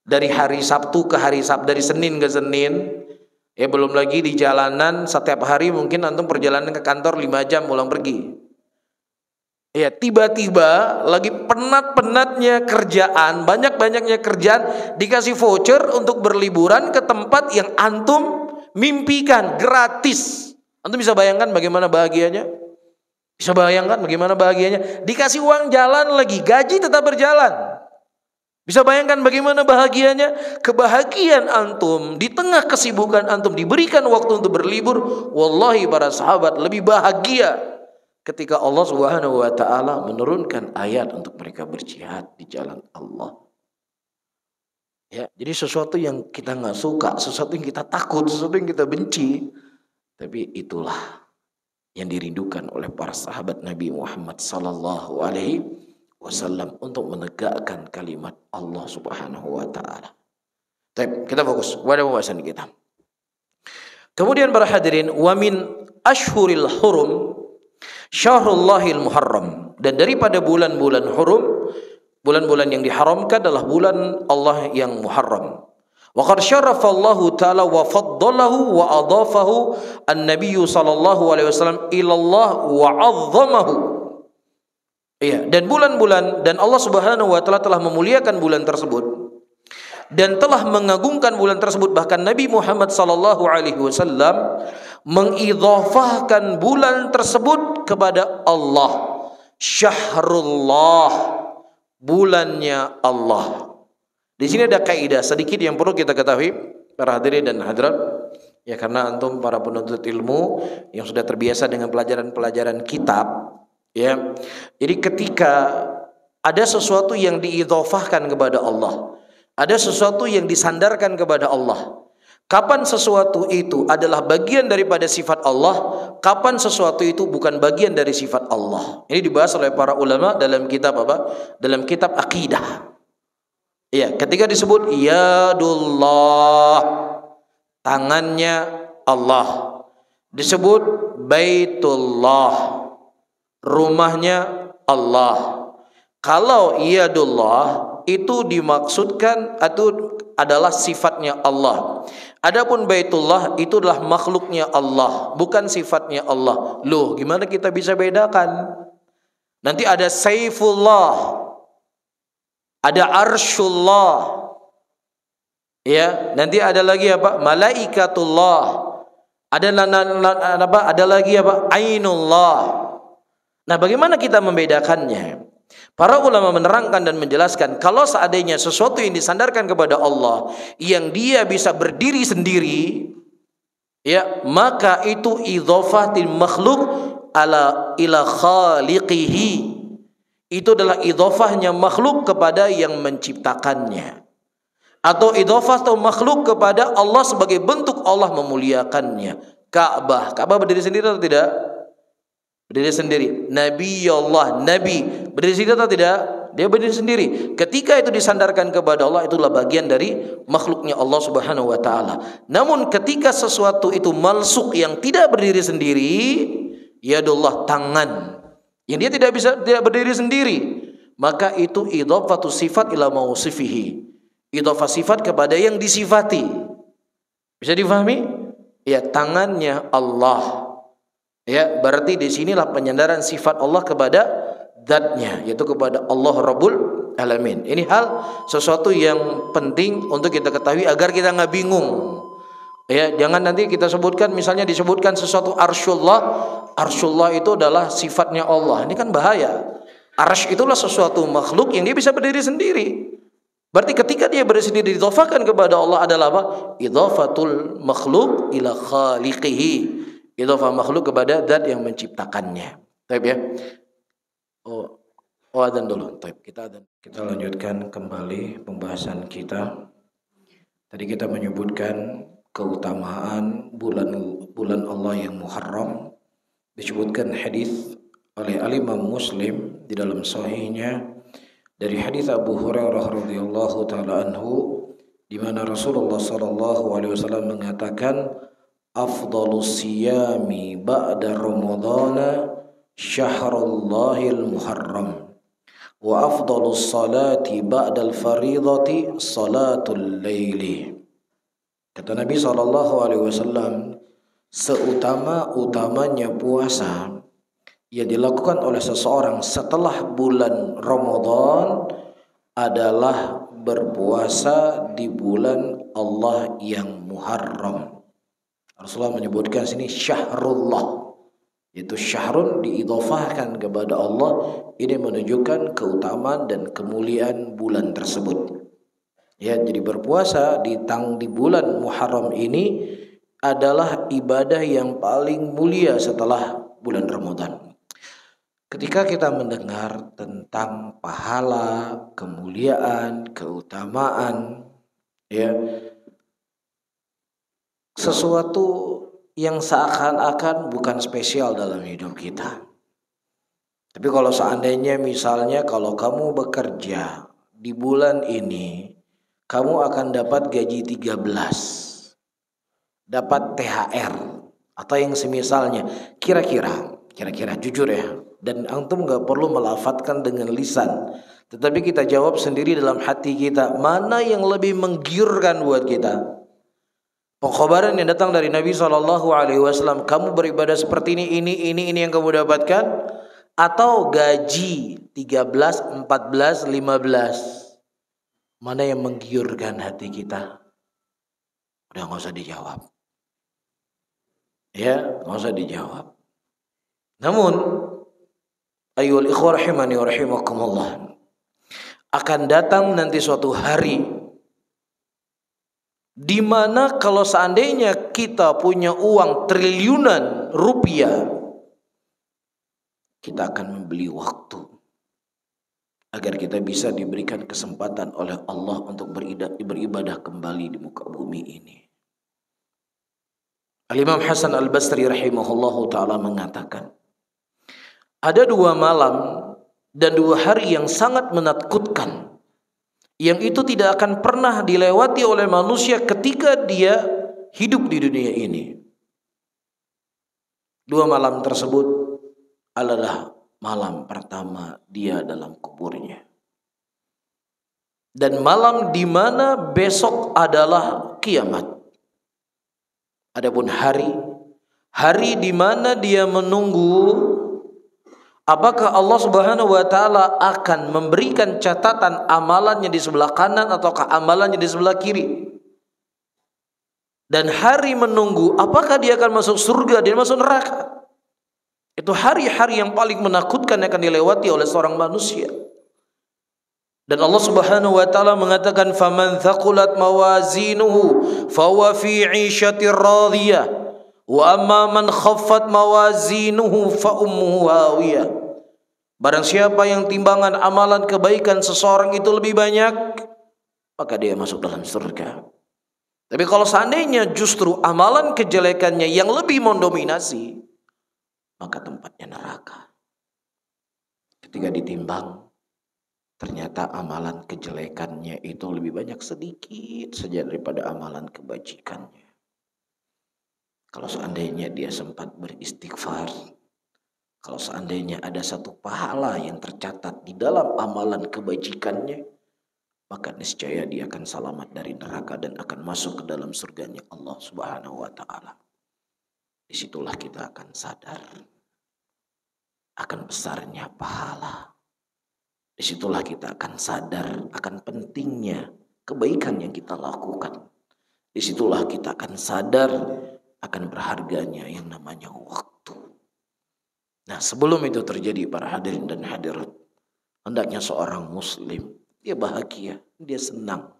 dari hari Sabtu ke hari Sabtu, dari Senin ke Senin. Ya, belum lagi di jalanan setiap hari, mungkin antum perjalanan ke kantor 5 jam pulang pergi. Ya, tiba-tiba lagi penat-penatnya kerjaan, banyak-banyaknya kerjaan, dikasih voucher untuk berliburan ke tempat yang antum mimpikan, gratis. Antum bisa bayangkan bagaimana bahagianya? Bisa bayangkan bagaimana bahagianya? Dikasih uang jalan lagi, gaji tetap berjalan. Bisa bayangkan bagaimana bahagianya? Kebahagiaan antum di tengah kesibukan antum diberikan waktu untuk berlibur. Wallahi para sahabat lebih bahagia ketika Allah Subhanahu wa taala menurunkan ayat untuk mereka berjihad di jalan Allah. Ya, jadi sesuatu yang kita nggak suka, sesuatu yang kita takut, sesuatu yang kita benci, tapi itulah yang dirindukan oleh para sahabat Nabi Muhammad sallallahu alaihi wasallam untuk menegakkan kalimat Allah Subhanahu wa taala. Baik, kita fokus pada pembahasan kita. Kemudian para hadirin, wa min ashhuril hurum syahrullahil muharram, dan daripada bulan-bulan hurum, bulan-bulan yang diharamkan adalah bulan Allah yang muharram. Wa qad syarafa Allah taala wa faddalahu wa adafahu an-nabiy sallallahu alaihi wasallam ila Allah wa 'azzamahu. Iya, dan bulan-bulan, dan Allah Subhanahu wa taala telah memuliakan bulan tersebut dan telah mengagungkan bulan tersebut. Bahkan Nabi Muhammad sallallahu alaihi wasallam mengidhafahkan bulan tersebut kepada Allah. Syahrullah, bulannya Allah. Di sini ada kaidah sedikit yang perlu kita ketahui para hadirin dan hadirat, ya, karena antum para penuntut ilmu yang sudah terbiasa dengan pelajaran-pelajaran kitab, ya. Jadi ketika ada sesuatu yang diidhafahkan kepada Allah, ada sesuatu yang disandarkan kepada Allah, kapan sesuatu itu adalah bagian daripada sifat Allah, kapan sesuatu itu bukan bagian dari sifat Allah. Ini dibahas oleh para ulama dalam kitab apa? Dalam kitab akidah. Ya, ketika disebut yadullah, tangannya Allah. Disebut baitullah, rumahnya Allah. Kalau yadullah itu dimaksudkan itu adalah sifatnya Allah. Adapun baitullah itu adalah makhluknya Allah, bukan sifatnya Allah. Loh, gimana kita bisa bedakan? Nanti ada saifullah, ada arsyullah, ya, nanti ada lagi apa? Malaikatullah, ada lagi apa? Ainullah. Nah, bagaimana kita membedakannya? Para ulama menerangkan dan menjelaskan, kalau seandainya sesuatu yang disandarkan kepada Allah yang dia bisa berdiri sendiri, ya, maka itu idhofatil makhluk ila khaliqihi. Itu adalah idhofahnya makhluk kepada yang menciptakannya, atau idhofah atau makhluk kepada Allah sebagai bentuk Allah memuliakannya. Ka'bah berdiri sendiri atau tidak? Berdiri sendiri. Nabi Allah, Nabi berdiri sendiri atau tidak? Dia berdiri sendiri. Ketika itu disandarkan kepada Allah, itulah bagian dari makhluknya Allah Subhanahu wa taala. Namun ketika sesuatu itu malsuk yang tidak berdiri sendiri, yadullah, tangan, yang dia tidak berdiri sendiri, maka itu idhafatu sifat ila mausifihi, idhafah sifat kepada yang disifati. Bisa difahami? Ya, tangannya Allah. Ya, berarti di sinilah penyandaran sifat Allah kepada zatnya, yaitu kepada Allah Rabbul Alamin. Ini hal sesuatu yang penting untuk kita ketahui agar kita nggak bingung. Ya, jangan nanti kita sebutkan, misalnya disebutkan sesuatu arsyullah itu adalah sifatnya Allah. Ini kan bahaya. Arsy itulah sesuatu makhluk yang dia bisa berdiri sendiri. Berarti ketika dia berdiri sendiri didhafahkan kepada Allah adalah apa? Idhafatul makhluk ila khaliqihi. Idhafah makhluk kepada zat yang menciptakannya. Baik ya. Oh, adzan dulu. Baik, kita adzan. Kita lanjutkan kembali pembahasan kita. Tadi kita menyebutkan keutamaan bulan Allah yang Muharram. Disebutkan hadis oleh Al-Imam Muslim di dalam sahihnya dari hadis Abu Hurairah radhiyallahu taala anhu, di mana Rasulullah sallallahu alaihi wasallam mengatakan, afdhalus siyami ba'da ramadhana syahrullahil muharram wa afdhalus salati ba'dal faridati salatul laili. Kata Nabi sallallahu alaihi wasallam, seutama-utamanya puasa yang dilakukan oleh seseorang setelah bulan Ramadan adalah berpuasa di bulan Allah yang Muharram. Rasulullah menyebutkan sini syahrullah, yaitu syahrun diidhafahkan kepada Allah. Ini menunjukkan keutamaan dan kemuliaan bulan tersebut. Ya, jadi berpuasa di bulan Muharram ini adalah ibadah yang paling mulia setelah bulan Ramadan. Ketika kita mendengar tentang pahala, kemuliaan, keutamaan, ya, sesuatu yang seakan-akan bukan spesial dalam hidup kita. Tapi kalau seandainya misalnya kalau kamu bekerja di bulan ini, kamu akan dapat gaji 13, dapat THR atau yang semisalnya. Kira-kira jujur ya, dan antum gak perlu melafatkan dengan lisan, tetapi kita jawab sendiri dalam hati kita, mana yang lebih menggiurkan buat kita? Pengkhabaran yang datang dari Nabi SAW, kamu beribadah seperti ini yang kamu dapatkan, atau gaji 13, 14, 15? Mana yang menggiurkan hati kita? Udah gak usah dijawab. Ya, gak usah dijawab. Namun, ayyuhal ikhwah rahimani wa rahimakumullah, akan datang nanti suatu hari di mana kalau seandainya kita punya uang triliunan rupiah, kita akan membeli waktu agar kita bisa diberikan kesempatan oleh Allah untuk beribadah kembali di muka bumi ini. Al-Imam Hasan Al-Basri rahimahullahu ta'ala mengatakan, ada 2 malam dan 2 hari yang sangat menakutkan, yang itu tidak akan pernah dilewati oleh manusia ketika dia hidup di dunia ini. 2 malam tersebut adalah malam pertama dia dalam kuburnya, dan malam di mana besok adalah kiamat. Adapun hari di mana dia menunggu apakah Allah Subhanahu wa taala akan memberikan catatan amalannya di sebelah kanan ataukah amalannya di sebelah kiri. Dan hari menunggu apakah dia akan masuk surga dan masuk neraka. Itu hari-hari yang paling menakutkan yang akan dilewati oleh seorang manusia. Dan Allah Subhanahu wa taala mengatakan, "Faman thaqulat mawazinuhu fahuwa fi 'ishatir radiyah, wa amma man khaffat mawazinuhu fa ummuhu hawiyah." Barang siapa yang timbangan amalan kebaikan seseorang itu lebih banyak, maka dia masuk dalam surga. Tapi kalau seandainya justru amalan kejelekannya yang lebih mendominasi, maka tempatnya neraka. Ketika ditimbang, ternyata amalan kejelekannya itu lebih banyak sedikit saja daripada amalan kebajikannya. Kalau seandainya dia sempat beristighfar, kalau seandainya ada satu pahala yang tercatat di dalam amalan kebajikannya, maka niscaya dia akan selamat dari neraka dan akan masuk ke dalam surganya Allah Subhanahu wa taala. Disitulah kita akan sadar akan besarnya pahala. Disitulah kita akan sadar akan pentingnya kebaikan yang kita lakukan. Disitulah kita akan sadar akan berharganya yang namanya waktu. Nah, sebelum itu terjadi para hadirin dan hadirat, hendaknya seorang muslim dia bahagia, dia senang,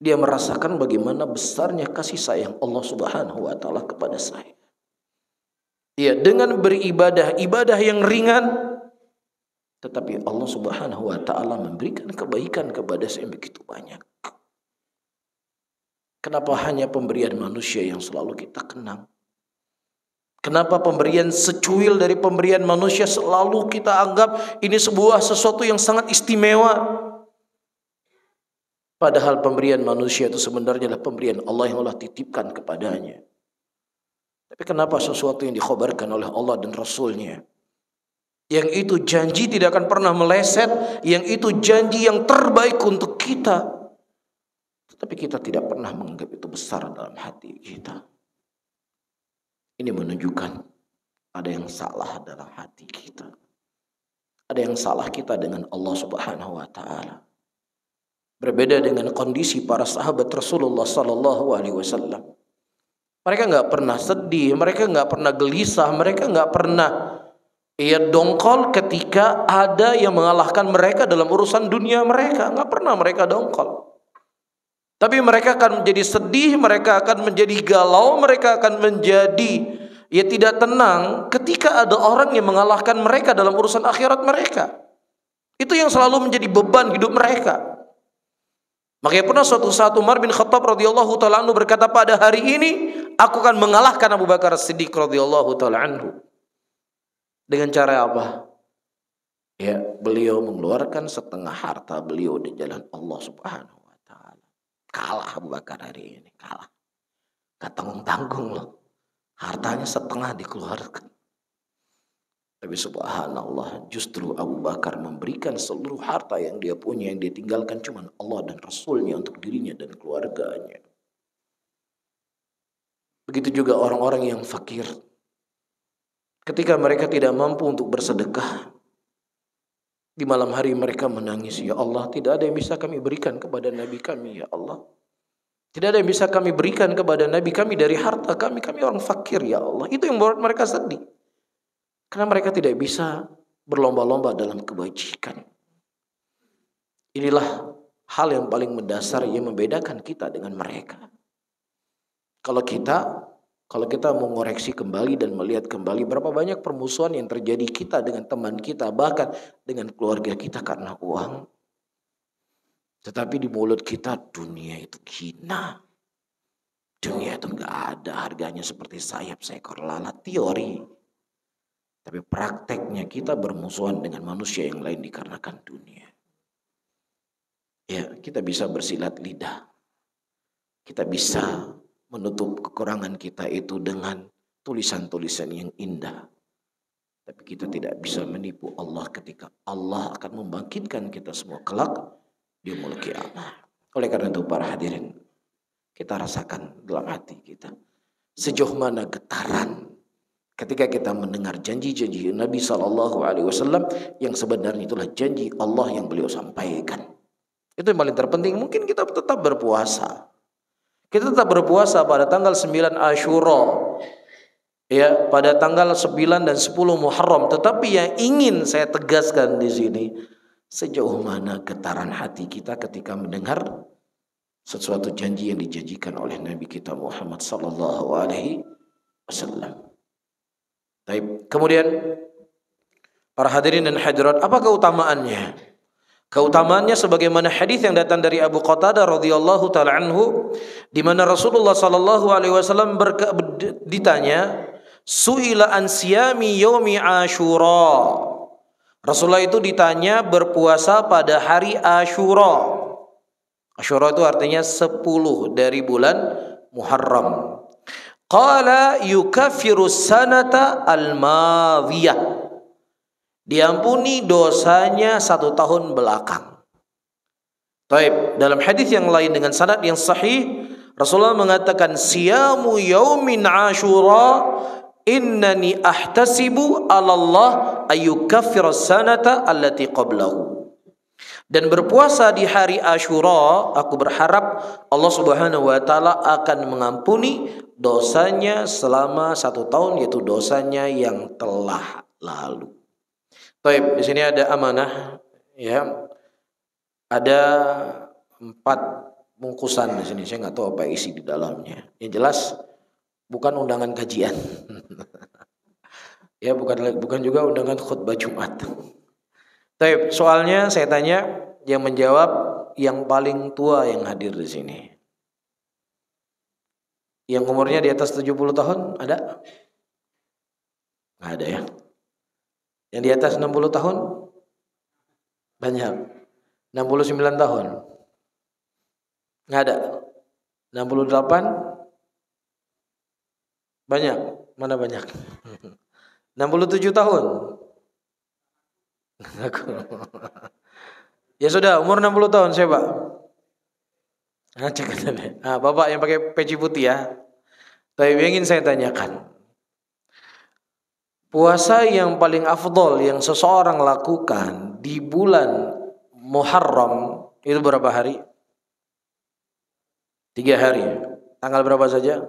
dia merasakan bagaimana besarnya kasih sayang Allah Subhanahu wa taala kepada saya. Ya, dengan beribadah, ibadah yang ringan, tetapi Allah Subhanahu wa taala memberikan kebaikan kepada saya begitu banyak. Kenapa hanya pemberian manusia yang selalu kita kenang? Kenapa pemberian secuil dari pemberian manusia selalu kita anggap ini sebuah sesuatu yang sangat istimewa? Padahal pemberian manusia itu sebenarnya adalah pemberian Allah yang Allah titipkan kepadanya. Tapi kenapa sesuatu yang dikhabarkan oleh Allah dan Rasulnya, yang itu janji tidak akan pernah meleset, yang itu janji yang terbaik untuk kita, tetapi kita tidak pernah menganggap itu besar dalam hati kita? Ini menunjukkan ada yang salah dalam hati kita. Ada yang salah kita dengan Allah Subhanahu wa taala. Berbeda dengan kondisi para sahabat Rasulullah sallallahu alaihi wasallam. Mereka enggak pernah sedih, mereka enggak pernah gelisah, mereka enggak pernah dongkol ketika ada yang mengalahkan mereka dalam urusan dunia mereka. Enggak pernah mereka dongkol. Tapi mereka akan menjadi sedih, mereka akan menjadi galau, mereka akan menjadi tidak tenang ketika ada orang yang mengalahkan mereka dalam urusan akhirat mereka. Itu yang selalu menjadi beban hidup mereka. Makanya pernah suatu saat Umar bin Khattab radhiyallahu taala anhu berkata, pada hari ini aku akan mengalahkan Abu Bakar As-Siddiq radhiyallahu taala anhu. Dengan cara apa? Ya, beliau mengeluarkan setengah harta beliau di jalan Allah Subhanahu wa taala. Kalah Abu Bakar hari ini, kalah. Gak tanggung-tanggung loh. Hartanya setengah dikeluarkan. Tapi subhanallah, justru Abu Bakar memberikan seluruh harta yang dia punya, yang dia tinggalkan cuma Allah dan Rasulnya untuk dirinya dan keluarganya. Begitu juga orang-orang yang fakir. Ketika mereka tidak mampu untuk bersedekah, di malam hari mereka menangis, ya Allah, tidak ada yang bisa kami berikan kepada Nabi kami, ya Allah. Tidak ada yang bisa kami berikan kepada Nabi kami dari harta kami, kami orang fakir, ya Allah. Itu yang membuat mereka sedih. Karena mereka tidak bisa berlomba-lomba dalam kebajikan. Inilah hal yang paling mendasar yang membedakan kita dengan mereka. Kalau kita mau ngoreksi kembali dan melihat kembali berapa banyak permusuhan yang terjadi kita dengan teman kita, bahkan dengan keluarga kita karena uang. Tetapi di mulut kita dunia itu hina. Dunia itu gak ada harganya seperti sayap seekor lalat, teori. Tapi prakteknya kita bermusuhan dengan manusia yang lain dikarenakan dunia. Ya, kita bisa bersilat lidah. Kita bisa menutup kekurangan kita itu dengan tulisan-tulisan yang indah. Tapi kita tidak bisa menipu Allah ketika Allah akan membangkitkan kita semua kelak di yaumul qiyamah. Oleh karena itu para hadirin, kita rasakan dalam hati kita sejauh mana getaran ketika kita mendengar janji-janji Nabi SAW yang sebenarnya itulah janji Allah yang beliau sampaikan. Itu yang paling terpenting. Mungkin kita tetap berpuasa. Kita tetap berpuasa pada tanggal 9 Asyura. Ya, pada tanggal 9 dan 10 Muharram. Tetapi yang ingin saya tegaskan di sini, sejauh mana getaran hati kita ketika mendengar sesuatu janji yang dijanjikan oleh Nabi kita Muhammad sallallahu alaihi wasallam. Baik. Kemudian para hadirin dan hadirat, apa keutamaannya? Keutamaannya sebagaimana hadis yang datang dari Abu Qatadah radhiyallahu taala anhu, di mana Rasulullah sallallahu alaihi wasallam ditanya, "Su'ila an siyami yaumi Asyura." Rasulullah itu ditanya berpuasa pada hari Asyura. Asyura itu artinya 10 dari bulan Muharram. Qala yukaffiru sanata al-madhiyah. Diampuni dosanya 1 tahun belakang. Taib, dalam hadis yang lain dengan sanad yang sahih, Rasulullah mengatakan siyamu yaumin Asyura innani ahtasibu 'ala Allah ayyukaffira sanata allati qablahu. Dan berpuasa di hari Asyura, aku berharap Allah Subhanahu wa taala akan mengampuni dosanya selama 1 tahun, yaitu dosanya yang telah lalu. Baik, di sini ada amanah, ya. Ada 4 bungkusan di sini. Saya nggak tahu apa isi di dalamnya. Yang jelas bukan undangan kajian. Ya, bukan juga undangan khutbah Jumat. Baik, soalnya saya tanya, yang menjawab yang paling tua yang hadir di sini. Yang umurnya di atas 70 tahun ada? Nggak ada ya. Yang di atas 60 tahun? Banyak. 69 tahun? Nggak ada. 68? Banyak. Mana banyak? 67 tahun? Ya sudah, umur 60 tahun siapa? Bapak yang pakai peci putih ya. Tapi ingin saya tanyakan, puasa yang paling afdol yang seseorang lakukan di bulan Muharram itu berapa hari? 3 hari. Tanggal berapa saja?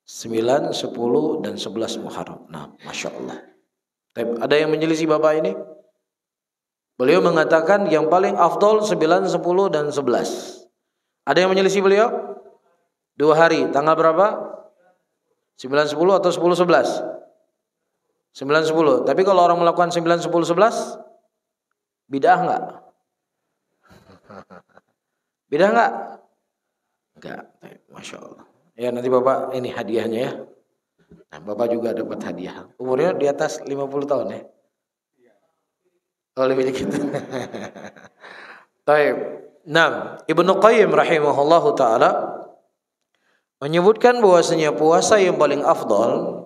9, 10, dan 11 Muharram. Nah, Masya Allah. Ada yang menyelisih Bapak ini? Beliau mengatakan yang paling afdol 9, 10, dan 11. Ada yang menyelisih beliau? 2 hari. Tanggal berapa? 9, 10 atau 10, 11? 9, 10. Tapi kalau orang melakukan 9, 10, 11, bid'ah enggak? Bid'ah enggak? Enggak. Masya Allah. Ya nanti Bapak ini hadiahnya ya. Nah, Bapak juga dapat hadiah. Umurnya di atas 50 tahun ya? Oh lebih dikit. Baik. Nah, Ibnu Qayyim rahimahullahu taala menyebutkan bahwasanya puasa yang paling afdal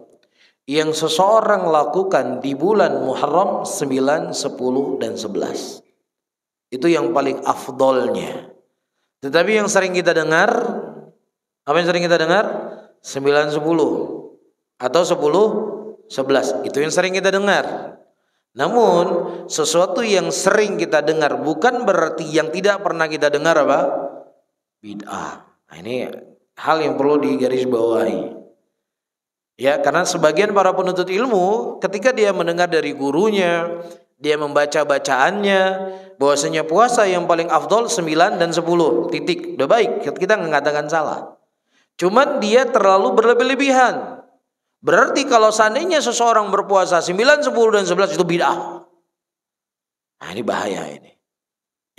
yang seseorang lakukan di bulan Muharram 9, 10 dan 11. Itu yang paling afdalnya. Tetapi yang sering kita dengar, apa yang sering kita dengar? 9, 10 atau 10, 11. Itu yang sering kita dengar. Namun sesuatu yang sering kita dengar bukan berarti yang tidak pernah kita dengar apa? Bid'ah. Nah, ini hal yang perlu digarisbawahi. Ya, karena sebagian para penuntut ilmu ketika dia mendengar dari gurunya, dia membaca bacaannya bahwasanya puasa yang paling afdol 9 dan 10. Titik. Udah baik, kita enggak mengatakan salah. Cuman dia terlalu berlebih-lebihan. Berarti kalau seandainya seseorang berpuasa 9, 10 dan 11 itu bid'ah. Nah, ini bahaya ini.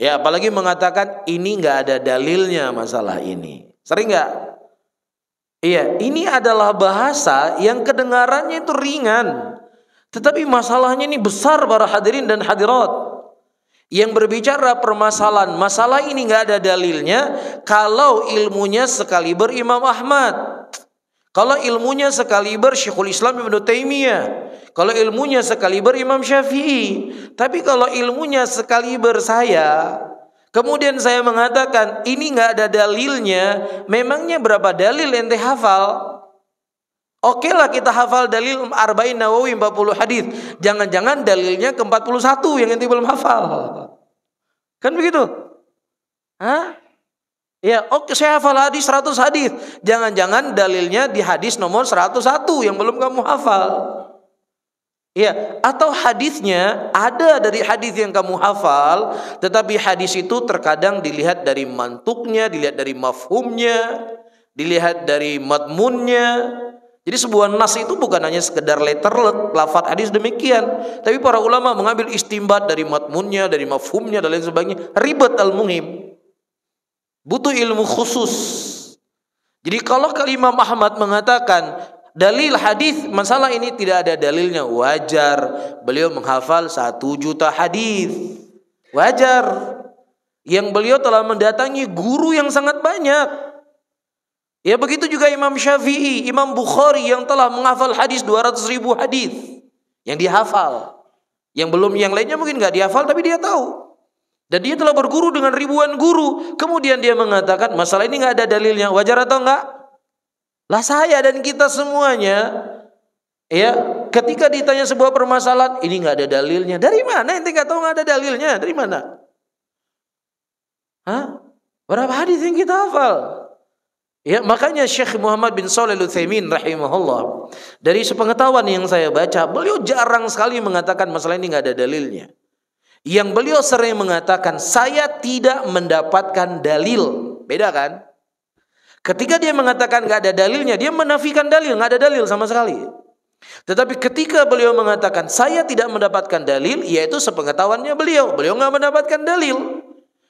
Ya, apalagi mengatakan ini enggak ada dalilnya masalah ini. Sering enggak? Iya, ini adalah bahasa yang kedengarannya itu ringan. Tetapi masalahnya ini besar para hadirin dan hadirat. Yang berbicara permasalahan, masalah ini enggak ada dalilnya kalau ilmunya sekaliber Imam Ahmad. Kalau ilmunya sekaliber Syekhul Islam Ibnu Taimiyah, kalau ilmunya sekaliber Imam Syafi'i, tapi kalau ilmunya sekaliber saya, kemudian saya mengatakan ini nggak ada dalilnya, memangnya berapa dalil ente hafal? Oke lah kita hafal dalil Arba'in Nawawi 40 hadis, jangan-jangan dalilnya ke 41 yang ente belum hafal, kan begitu? Hah? Ya, oke saya hafal hadis 100 hadis. Jangan-jangan dalilnya di hadis nomor 101 yang belum kamu hafal. Ya, atau hadisnya ada dari hadis yang kamu hafal, tetapi hadis itu terkadang dilihat dari mantuknya, dilihat dari mafhumnya, dilihat dari madmunnya. Jadi sebuah nas itu bukan hanya sekedar letter lafaz hadis demikian, tapi para ulama mengambil istimbat dari madmunnya, dari mafhumnya dan lain sebagainya. Ribet al-muhim. Butuh ilmu khusus. Jadi kalau Imam Ahmad mengatakan dalil hadis masalah ini tidak ada dalilnya, wajar beliau menghafal 1 juta hadis. Wajar. Yang beliau telah mendatangi guru yang sangat banyak. Ya begitu juga Imam Syafi'i, Imam Bukhari yang telah menghafal hadis 200.000 hadis yang dihafal. Yang belum yang lainnya mungkin enggak dihafal tapi dia tahu. Dan dia telah berguru dengan ribuan guru. Kemudian dia mengatakan masalah ini nggak ada dalilnya. Wajar atau enggak? Lah saya dan kita semuanya, ya ketika ditanya sebuah permasalahan ini nggak ada dalilnya. Dari mana? Ente nggak tahu nggak ada dalilnya? Dari mana? Hah? Berapa hadis yang kita hafal? Ya makanya Syekh Muhammad bin Shalih Al-Utsaimin rahimahullah, dari sepengetahuan yang saya baca, beliau jarang sekali mengatakan masalah ini nggak ada dalilnya. Yang beliau sering mengatakan saya tidak mendapatkan dalil. Beda kan? Ketika dia mengatakan gak ada dalilnya, dia menafikan dalil, gak ada dalil sama sekali. Tetapi ketika beliau mengatakan saya tidak mendapatkan dalil, yaitu sepengetahuannya beliau gak mendapatkan dalil.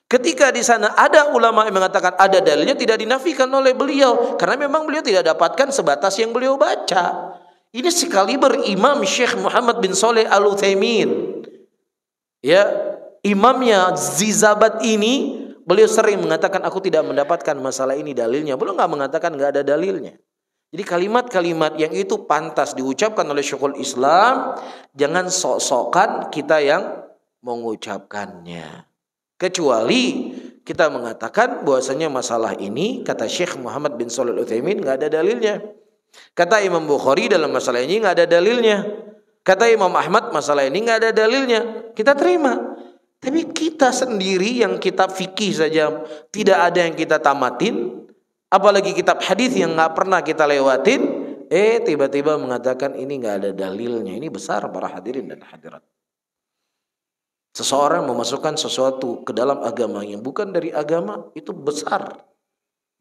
Ketika di sana ada ulama yang mengatakan ada dalilnya, tidak dinafikan oleh beliau, karena memang beliau tidak dapatkan sebatas yang beliau baca. Ini sekaliber Imam Syekh Muhammad bin Shalih Al-Utsaimin. Ya, imamnya Zizabat ini beliau sering mengatakan aku tidak mendapatkan masalah ini dalilnya. Beliau nggak mengatakan nggak ada dalilnya. Jadi kalimat-kalimat yang itu pantas diucapkan oleh Syekhul Islam, jangan sok-sokan kita yang mengucapkannya. Kecuali kita mengatakan bahwasanya masalah ini kata Syekh Muhammad bin Shalih Al-Utsaimin nggak ada dalilnya. Kata Imam Bukhari dalam masalah ini nggak ada dalilnya. Kata Imam Ahmad masalah ini nggak ada dalilnya, kita terima. Tapi kita sendiri yang kitab fikih saja tidak ada yang kita tamatin, apalagi kitab hadis yang nggak pernah kita lewatin, tiba-tiba mengatakan ini nggak ada dalilnya. Ini besar para hadirin dan hadirat. Seseorang memasukkan sesuatu ke dalam agama yang bukan dari agama itu besar.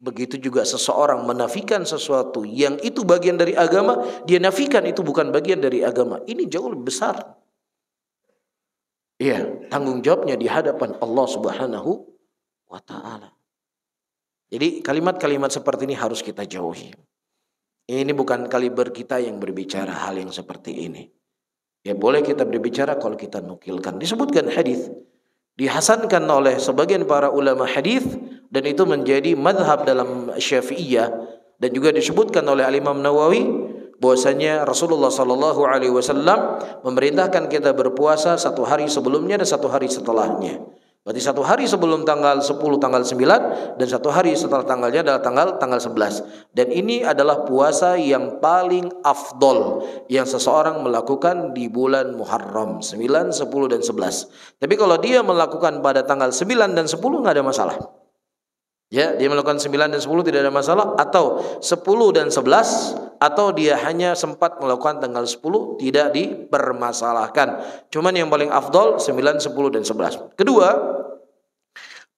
Begitu juga seseorang menafikan sesuatu yang itu bagian dari agama, dia nafikan itu bukan bagian dari agama. Ini jauh lebih besar. Iya, tanggung jawabnya di hadapan Allah Subhanahu wa ta'ala. Jadi kalimat-kalimat seperti ini harus kita jauhi. Ini bukan kaliber kita yang berbicara hal yang seperti ini. Ya boleh kita berbicara kalau kita nukilkan. Disebutkan hadis, dihasankan oleh sebagian para ulama hadis, dan itu menjadi madhab dalam Syafi'iyah, dan juga disebutkan oleh Al-Imam Nawawi bahwasanya Rasulullah sallallahu alaihi wasallam memerintahkan kita berpuasa 1 hari sebelumnya dan 1 hari setelahnya. Berarti 1 hari sebelum tanggal 10, tanggal 9, dan 1 hari setelah tanggalnya adalah tanggal 11. Dan ini adalah puasa yang paling afdol yang seseorang melakukan di bulan Muharram 9, 10, dan 11. Tapi kalau dia melakukan pada tanggal 9 dan 10 nggak ada masalah. Ya, dia melakukan 9 dan 10 tidak ada masalah, atau 10 dan 11, atau dia hanya sempat melakukan tanggal 10, tidak dipermasalahkan. Cuman yang paling afdol 9, 10 dan 11. Kedua,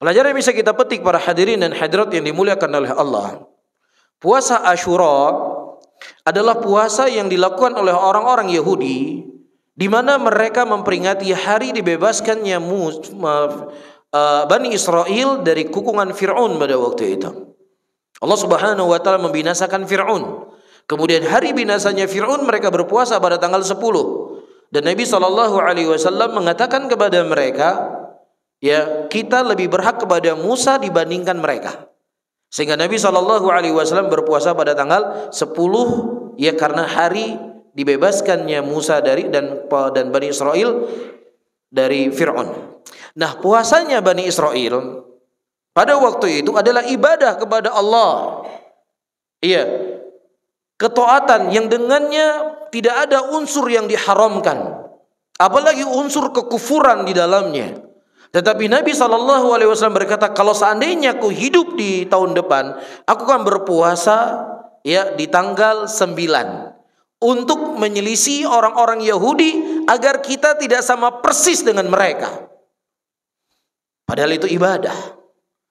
pelajaran yang bisa kita petik para hadirin dan hadirat yang dimuliakan oleh Allah. Puasa Asyura adalah puasa yang dilakukan oleh orang-orang Yahudi, di mana mereka memperingati hari dibebaskannya Bani Israel dari kukungan Fir'aun pada waktu itu. Allah Subhanahu wa ta'ala membinasakan Fir'aun. Kemudian hari binasanya Fir'aun mereka berpuasa pada tanggal 10. Dan Nabi SAW mengatakan kepada mereka, ya kita lebih berhak kepada Musa dibandingkan mereka. Sehingga Nabi SAW berpuasa pada tanggal 10, ya karena hari dibebaskannya Musa dan Bani Israel dari Fir'aun. Nah, puasanya Bani Israel pada waktu itu adalah ibadah kepada Allah. Iya, ketaatan yang dengannya tidak ada unsur yang diharamkan, apalagi unsur kekufuran di dalamnya. Tetapi Nabi SAW berkata, kalau seandainya aku hidup di tahun depan, aku akan berpuasa ya di tanggal 9 untuk menyelisih orang-orang Yahudi agar kita tidak sama persis dengan mereka. Padahal itu ibadah.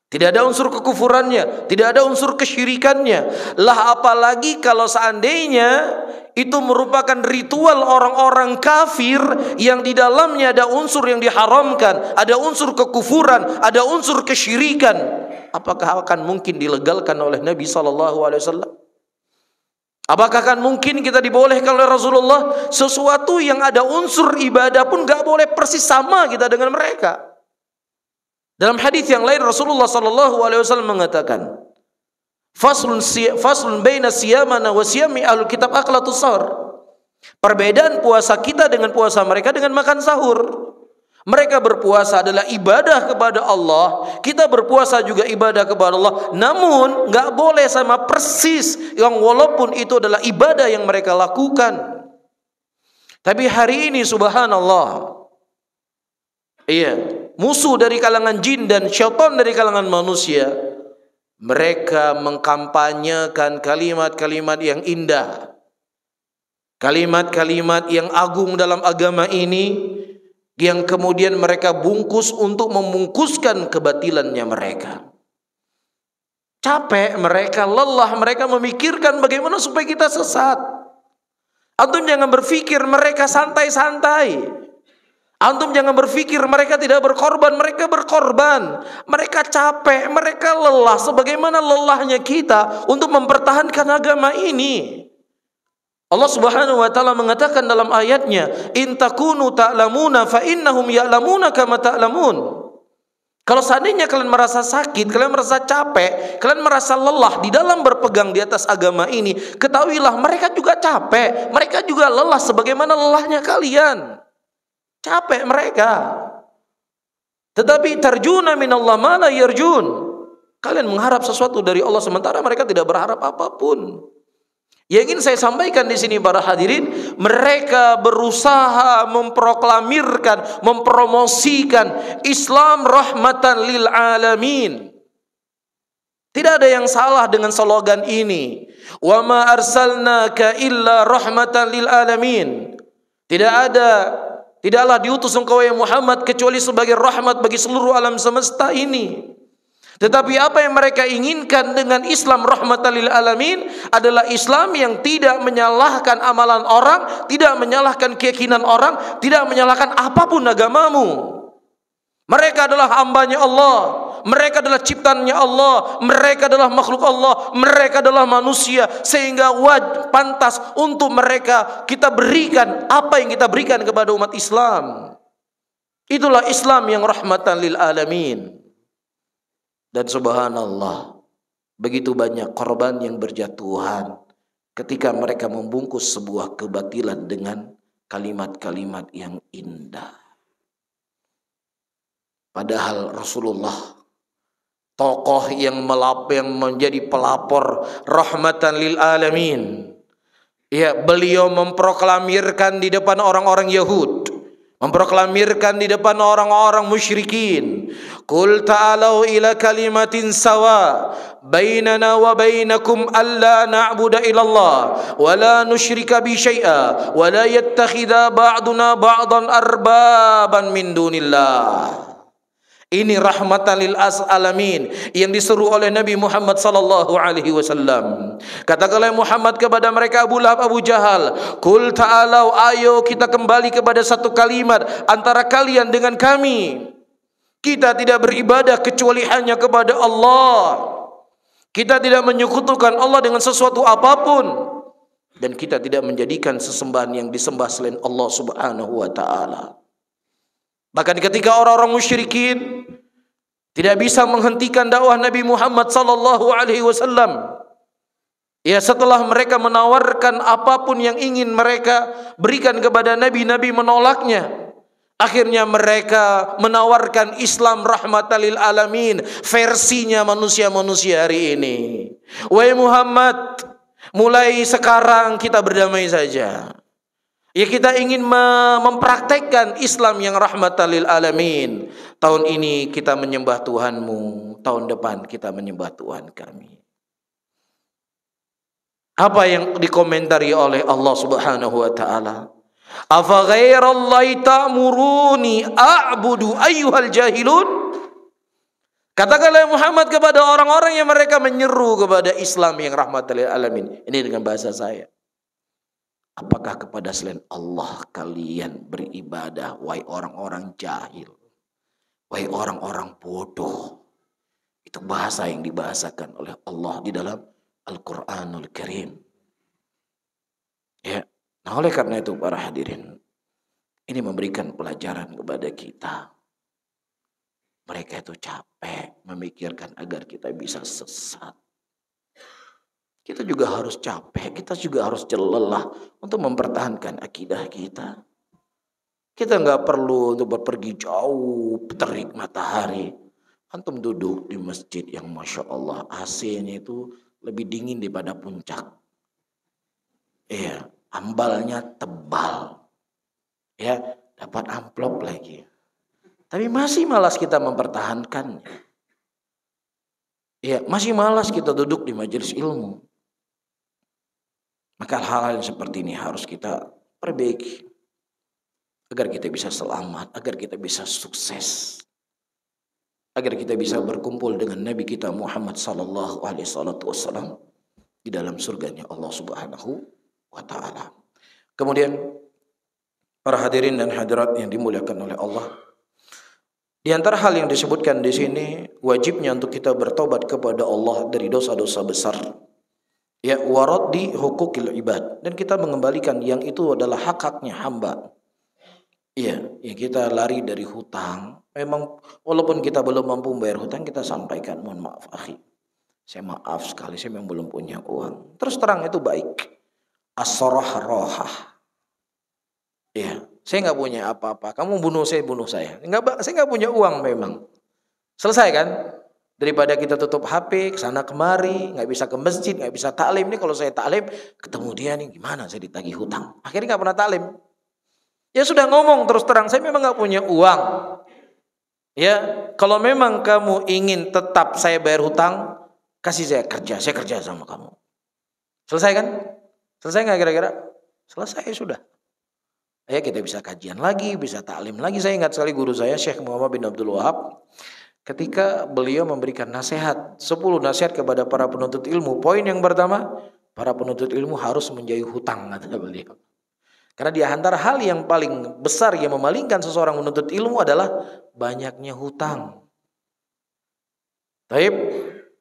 Tidak ada unsur kekufurannya, tidak ada unsur kesyirikannya. Lah apalagi kalau seandainya itu merupakan ritual orang-orang kafir yang di dalamnya ada unsur yang diharamkan, ada unsur kekufuran, ada unsur kesyirikan. Apakah akan mungkin dilegalkan oleh Nabi SAW? Apakah akan mungkin kita dibolehkan oleh Rasulullah? Sesuatu yang ada unsur ibadah pun gak boleh persis sama kita dengan mereka. Dalam hadis yang lain Rasulullah SAW mengatakan, faslun baina siyamana wa siyami ahlul kitab aklatus sahur. Perbedaan puasa kita dengan puasa mereka dengan makan sahur. Mereka berpuasa adalah ibadah kepada Allah, kita berpuasa juga ibadah kepada Allah. Namun nggak boleh sama persis, yang walaupun itu adalah ibadah yang mereka lakukan. Tapi hari ini subhanallah, iya, musuh dari kalangan jin dan syaitan dari kalangan manusia, mereka mengkampanyekan kalimat-kalimat yang indah, kalimat-kalimat yang agung dalam agama ini, yang kemudian mereka bungkus untuk membungkuskan kebatilannya mereka. Capek mereka, lelah mereka memikirkan bagaimana supaya kita sesat. Antum jangan berpikir mereka santai-santai. Antum jangan berpikir mereka tidak berkorban, mereka berkorban. Mereka capek, mereka lelah sebagaimana lelahnya kita untuk mempertahankan agama ini. Allah Subhanahu wa taala mengatakan dalam ayatnya, "In takunu ta'lamuna fa innahum ya'lamuna kama ta'lamun." Kalau seandainya kalian merasa sakit, kalian merasa capek, kalian merasa lelah di dalam berpegang di atas agama ini, ketahuilah mereka juga capek, mereka juga lelah sebagaimana lelahnya kalian. Capek mereka. Tetapi tarjuna minallah ma la yarjun. Kalian mengharap sesuatu dari Allah sementara mereka tidak berharap apapun. Yang ingin saya sampaikan di sini para hadirin, mereka berusaha memproklamirkan, mempromosikan Islam rahmatan lil alamin. Tidak ada yang salah dengan slogan ini. Wa ma arsalnaka illa rahmatan lil alamin. Tidaklah diutus engkau ya Muhammad kecuali sebagai rahmat bagi seluruh alam semesta ini. Tetapi apa yang mereka inginkan dengan Islam rahmatan lil alamin adalah Islam yang tidak menyalahkan amalan orang, tidak menyalahkan keyakinan orang, tidak menyalahkan apapun agamamu. Mereka adalah hambanya Allah, mereka adalah ciptaannya Allah, mereka adalah makhluk Allah, mereka adalah manusia, sehingga pantas untuk mereka kita berikan apa yang kita berikan kepada umat Islam. Itulah Islam yang rahmatan lil alamin. Dan subhanallah, begitu banyak korban yang berjatuhan ketika mereka membungkus sebuah kebatilan dengan kalimat-kalimat yang indah. Padahal Rasulullah, tokoh yang menjadi pelapor rahmatan lil alamin, ya, beliau memproklamirkan di depan orang-orang Yahud, memproklamirkan di depan orang-orang musyrikin, qul ta'alau ila kalimatin sawa bainana wa bainakum alla na'budu illallah wa la nusyrika bi syai'a wa la yattakhidha ba'duna ba'dan arbaban min dunillah. Ini rahmatan lil alamin yang diseru oleh Nabi Muhammad sallallahu alaihi wasallam. Katakanlah Muhammad kepada mereka Abu Lahab, Abu Jahal, "Qul ta'alau, ayo kita kembali kepada satu kalimat antara kalian dengan kami. Kita tidak beribadah kecuali hanya kepada Allah. Kita tidak menyekutukan Allah dengan sesuatu apapun, dan kita tidak menjadikan sesembahan yang disembah selain Allah Subhanahu wa taala." Bahkan ketika orang-orang musyrikin tidak bisa menghentikan dakwah Nabi Muhammad sallallahu alaihi wasallam, ya, setelah mereka menawarkan apapun yang ingin mereka berikan kepada Nabi, Nabi menolaknya. Akhirnya mereka menawarkan Islam rahmatan lil alamin, versinya manusia-manusia hari ini. Wahai Muhammad, mulai sekarang kita berdamai saja. Ya, kita ingin mempraktekkan Islam yang rahmatan lil alamin. Tahun ini kita menyembah Tuhanmu, tahun depan kita menyembah Tuhan kami. Apa yang dikomentari oleh Allah Subhanahu wa taala? Afa ghairallahi ta'muruni a'budu ayyuhal jahilun? Katakanlah Muhammad kepada orang-orang yang mereka menyeru kepada Islam yang rahmatan lil alamin. Ini dengan bahasa saya. Apakah kepada selain Allah kalian beribadah, wahai orang-orang jahil, wahai orang-orang bodoh? Itu bahasa yang dibahasakan oleh Allah di dalam Al-Quranul Karim. Ya, nah oleh karena itu para hadirin, ini memberikan pelajaran kepada kita. Mereka itu capek memikirkan agar kita bisa sesat. Kita juga harus capek, kita juga harus lelah untuk mempertahankan akidah kita. Kita nggak perlu untuk berpergi jauh terik matahari. Antum duduk di masjid yang Masya Allah AC-nya itu lebih dingin daripada puncak. Iya, ambalnya tebal. Ya, dapat amplop lagi. Tapi masih malas kita mempertahankannya. Iya, masih malas kita duduk di majelis ilmu. Maka hal-hal yang seperti ini harus kita perbaiki agar kita bisa selamat, agar kita bisa sukses, agar kita bisa berkumpul dengan Nabi kita Muhammad sallallahu alaihi wasallam di dalam surganya Allah Subhanahu wa taala. Kemudian para hadirin dan hadirat yang dimuliakan oleh Allah, di antara hal yang disebutkan di sini wajibnya untuk kita bertobat kepada Allah dari dosa-dosa besar. Ya, waraddi hukukil ibad, dan kita mengembalikan yang itu adalah hak-haknya hamba. Iya, ya, kita lari dari hutang. Memang walaupun kita belum mampu membayar hutang, kita sampaikan, mohon maaf akhi, saya maaf sekali, saya memang belum punya uang. Terus terang itu baik. As-sarah rohah. Iya, saya nggak punya apa-apa. Kamu bunuh saya. Saya nggak punya uang memang. Selesai kan? Daripada kita tutup HP, kesana kemari, nggak bisa ke masjid, nggak bisa taklim. Ini kalau saya taklim, ketemu dia nih, gimana saya ditagih hutang. Akhirnya nggak pernah taklim. Ya sudah ngomong terus terang, saya memang nggak punya uang. Ya, kalau memang kamu ingin tetap saya bayar hutang, kasih saya kerja sama kamu. Selesai kan? Selesai nggak kira-kira? Selesai sudah. Ya, kita bisa kajian lagi, bisa taklim lagi. Saya ingat sekali guru saya, Syekh Muhammad bin Abdul Wahab. ketika beliau memberikan nasihat, 10 nasihat kepada para penuntut ilmu. Poin yang pertama, para penuntut ilmu harus menjauhi hutang, kata beliau. Karena di antara hal yang paling besar yang memalingkan seseorang menuntut ilmu adalah banyaknya hutang. Baik,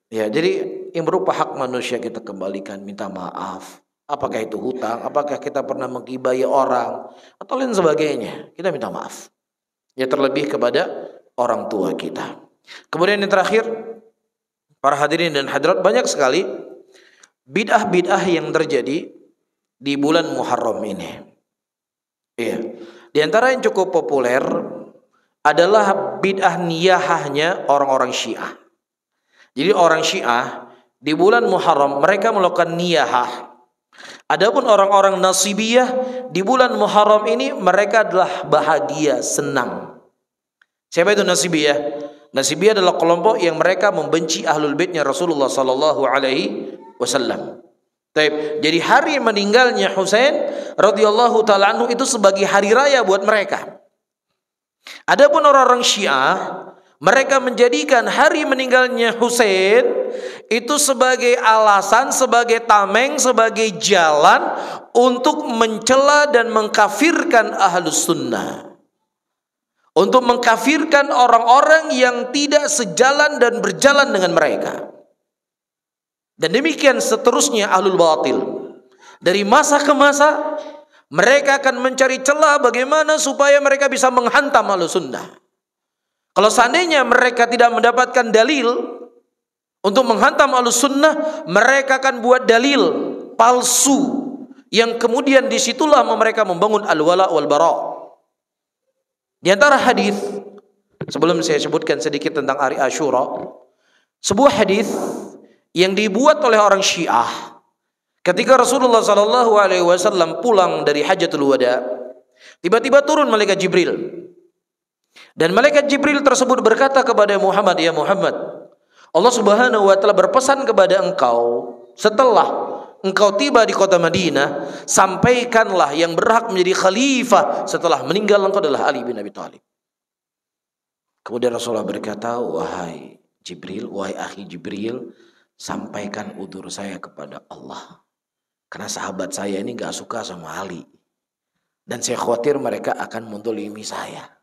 ya, jadi yang berupa hak manusia kita kembalikan, minta maaf. Apakah itu hutang? Apakah kita pernah menggibahi orang atau lain sebagainya? Kita minta maaf. Ya, terlebih kepada orang tua kita. Kemudian yang terakhir, para hadirin dan hadirat, banyak sekali bid'ah-bid'ah yang terjadi di bulan Muharram ini. Iya. Di antara yang cukup populer adalah bid'ah niyahahnya orang-orang Syiah. Jadi orang Syiah di bulan Muharram mereka melakukan niyahah. Adapun orang-orang Nasibiyah di bulan Muharram ini mereka adalah bahagia, senang. Siapa itu Nasibiyah? Nasibiyah adalah kelompok yang mereka membenci ahlul baitnya Rasulullah sallallahu alaihi wasallam. Jadi hari meninggalnya Husain radhiyallahu taala anhu itu sebagai hari raya buat mereka. Adapun orang-orang Syiah, mereka menjadikan hari meninggalnya Husain itu sebagai alasan, sebagai tameng, sebagai jalan untuk mencela dan mengkafirkan ahlus sunnah, untuk mengkafirkan orang-orang yang tidak sejalan dan berjalan dengan mereka. Dan demikian seterusnya ahlul batil. Dari masa ke masa mereka akan mencari celah bagaimana supaya mereka bisa menghantam ahlus sunnah. Kalau seandainya mereka tidak mendapatkan dalil untuk menghantam ahlus sunnah, mereka akan buat dalil palsu yang kemudian disitulah mereka membangun al-wala wal bara. Di antara hadis, sebelum saya sebutkan sedikit tentang hari Asyura, sebuah hadis yang dibuat oleh orang Syiah ketika Rasulullah sallallahu alaihi wasallam pulang dari Hajjatul Wada, tiba-tiba turun malaikat Jibril. Dan malaikat Jibril tersebut berkata kepada Muhammad, "Ya Muhammad, Allah Subhanahu wa taala berpesan kepada engkau, setelah engkau tiba di kota Madinah, sampaikanlah yang berhak menjadi khalifah setelah meninggal engkau adalah Ali bin Abi Thalib." Kemudian Rasulullah berkata, "Wahai Jibril, wahai akhi Jibril, sampaikan udzur saya kepada Allah. Karena sahabat saya ini gak suka sama Ali. Dan saya khawatir mereka akan mendolimi saya."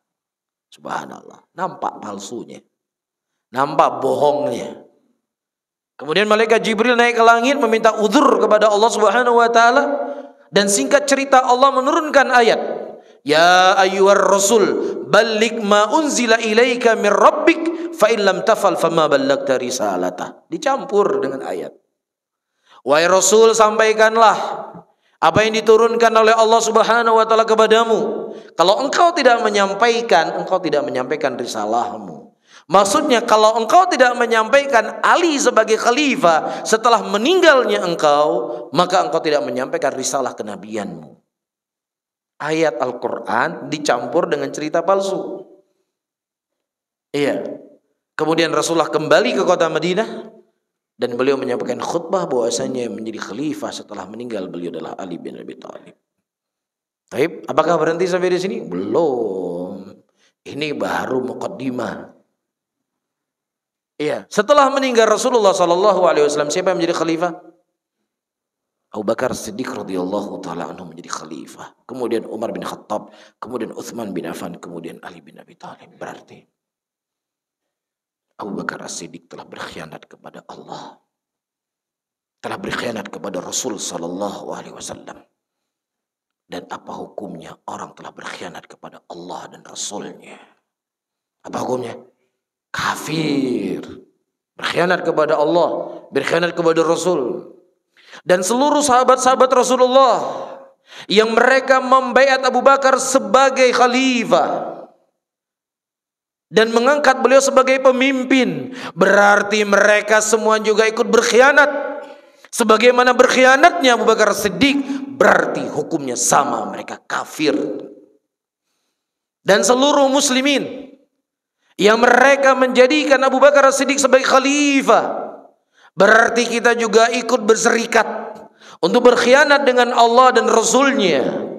Subhanallah. Nampak palsunya. Nampak bohongnya. Kemudian malaikat Jibril naik ke langit meminta udzur kepada Allah Subhanahu wa taala, dan singkat cerita Allah menurunkan ayat, "Ya ayyuhar rasul, balligh ma unzila ilaika min rabbik, fa in lam tafal fama ballagta risalatah." Dicampur dengan ayat. Wahai Rasul, sampaikanlah apa yang diturunkan oleh Allah Subhanahu wa taala kepadamu. Kalau engkau tidak menyampaikan, engkau tidak menyampaikan risalahmu. Maksudnya kalau engkau tidak menyampaikan Ali sebagai khalifah setelah meninggalnya engkau, maka engkau tidak menyampaikan risalah kenabianmu. Ayat Al-Quran dicampur dengan cerita palsu. Iya. Kemudian Rasulullah kembali ke kota Madinah dan beliau menyampaikan khutbah bahwasanya yang menjadi khalifah setelah meninggal beliau adalah Ali bin Abi Thalib. Baik, apakah berhenti sampai di sini? Belum. Ini baru muqaddimah. Iya, setelah meninggal Rasulullah sallallahu alaihi wasallam, siapa yang menjadi khalifah? Abu Bakar Siddiq radhiyallahu taala anhu menjadi khalifah. Kemudian Umar bin Khattab, kemudian Utsman bin Affan, kemudian Ali bin Abi Thalib. Berarti Abu Bakar As-Siddiq telah berkhianat kepada Allah, telah berkhianat kepada Rasul sallallahu alaihi wasallam. Dan apa hukumnya orang telah berkhianat kepada Allah dan Rasulnya? Apa hukumnya? Kafir. Berkhianat kepada Allah, berkhianat kepada Rasul. Dan seluruh sahabat-sahabat Rasulullah yang mereka membaiat Abu Bakar sebagai khalifah dan mengangkat beliau sebagai pemimpin, berarti mereka semua juga ikut berkhianat. Sebagaimana berkhianatnya Abu Bakar Siddiq, berarti hukumnya sama, mereka kafir. Dan seluruh muslimin yang mereka menjadikan Abu Bakar Siddiq sebagai khalifah, berarti kita juga ikut berserikat untuk berkhianat dengan Allah dan Rasulnya.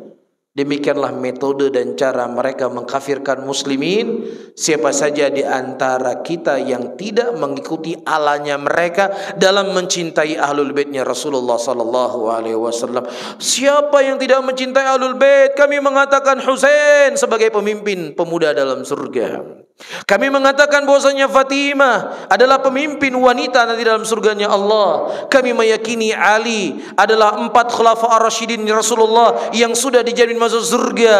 Demikianlah metode dan cara mereka mengkafirkan muslimin. Siapa saja di antara kita yang tidak mengikuti alanya mereka dalam mencintai ahlul baitnya Rasulullah sallallahu alaihi wasallam. Siapa yang tidak mencintai ahlul bait, kami mengatakan Husain sebagai pemimpin pemuda dalam surga. Kami mengatakan bahwasanya Fatimah adalah pemimpin wanita nanti dalam surganya Allah. Kami meyakini Ali adalah 4 khulafa ar-rasyidin Rasulullah yang sudah dijamin masuk surga.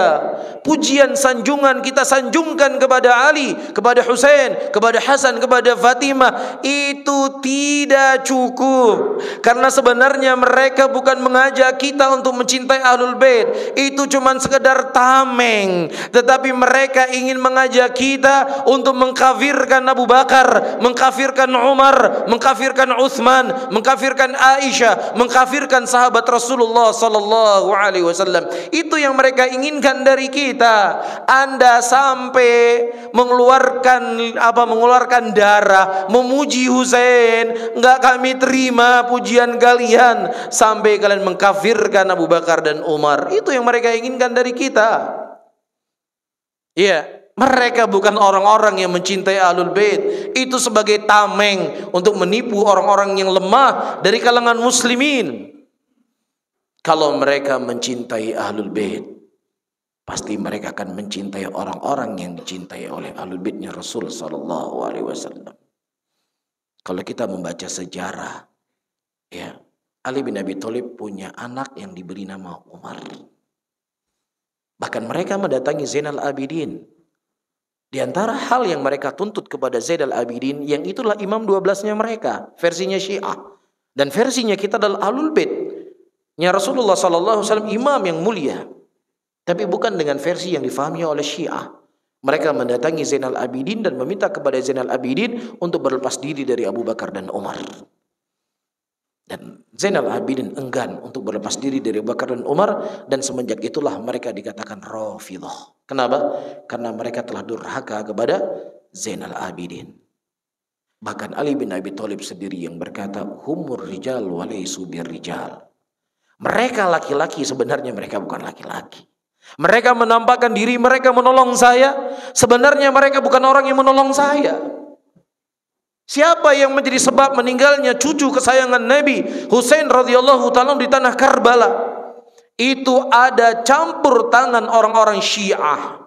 Pujian sanjungan kita sanjungkan kepada Ali, kepada Husain, kepada Hasan, kepada Fatimah, itu tidak cukup. Karena sebenarnya mereka bukan mengajak kita untuk mencintai ahlul bait. Itu cuma sekedar tameng. Tetapi mereka ingin mengajak kita untuk mengkafirkan Abu Bakar, mengkafirkan Umar, mengkafirkan Utsman, mengkafirkan Aisyah, mengkafirkan sahabat Rasulullah sallallahu alaihi wasallam. Itu yang mereka inginkan dari kita. Anda sampai mengeluarkan darah memuji Husain, enggak kami terima pujian kalian, sampai kalian mengkafirkan Abu Bakar dan Umar. Itu yang mereka inginkan dari kita. Iya. Mereka bukan orang-orang yang mencintai ahlul bait. Itu sebagai tameng untuk menipu orang-orang yang lemah dari kalangan muslimin. Kalau mereka mencintai ahlul bait, pasti mereka akan mencintai orang-orang yang dicintai oleh ahlul baitnya Rasul sallallahu alaihi wasallam. Kalau kita membaca sejarah, ya, Ali bin Abi Thalib punya anak yang diberi nama Umar. Bahkan mereka mendatangi Zainal Abidin. Di antara hal yang mereka tuntut kepada Zaid al-Abidin, yang itulah imam 12-nya mereka, versinya Syiah. Dan versinya kita adalah Ahlul Bait. Nya Rasulullah sallallahu alaihi wasallam imam yang mulia. Tapi bukan dengan versi yang difahami oleh Syiah. Mereka mendatangi Zainal Abidin dan meminta kepada Zainal Abidin untuk berlepas diri dari Abu Bakar dan Umar. Dan Zainal Abidin enggan untuk berlepas diri dari Abu Bakar dan Umar, dan semenjak itulah mereka dikatakan Rafidhah. Kenapa? Karena mereka telah durhaka kepada Zainal Abidin. Bahkan Ali bin Abi Thalib sendiri yang berkata, humur rijal wa laysu birrijal. Mereka laki-laki, sebenarnya mereka bukan laki-laki. Mereka menampakkan diri mereka menolong saya, sebenarnya mereka bukan orang yang menolong saya. Siapa yang menjadi sebab meninggalnya cucu kesayangan Nabi Husain radhiyallahu ta'ala di tanah Karbala? Itu ada campur tangan orang-orang Syiah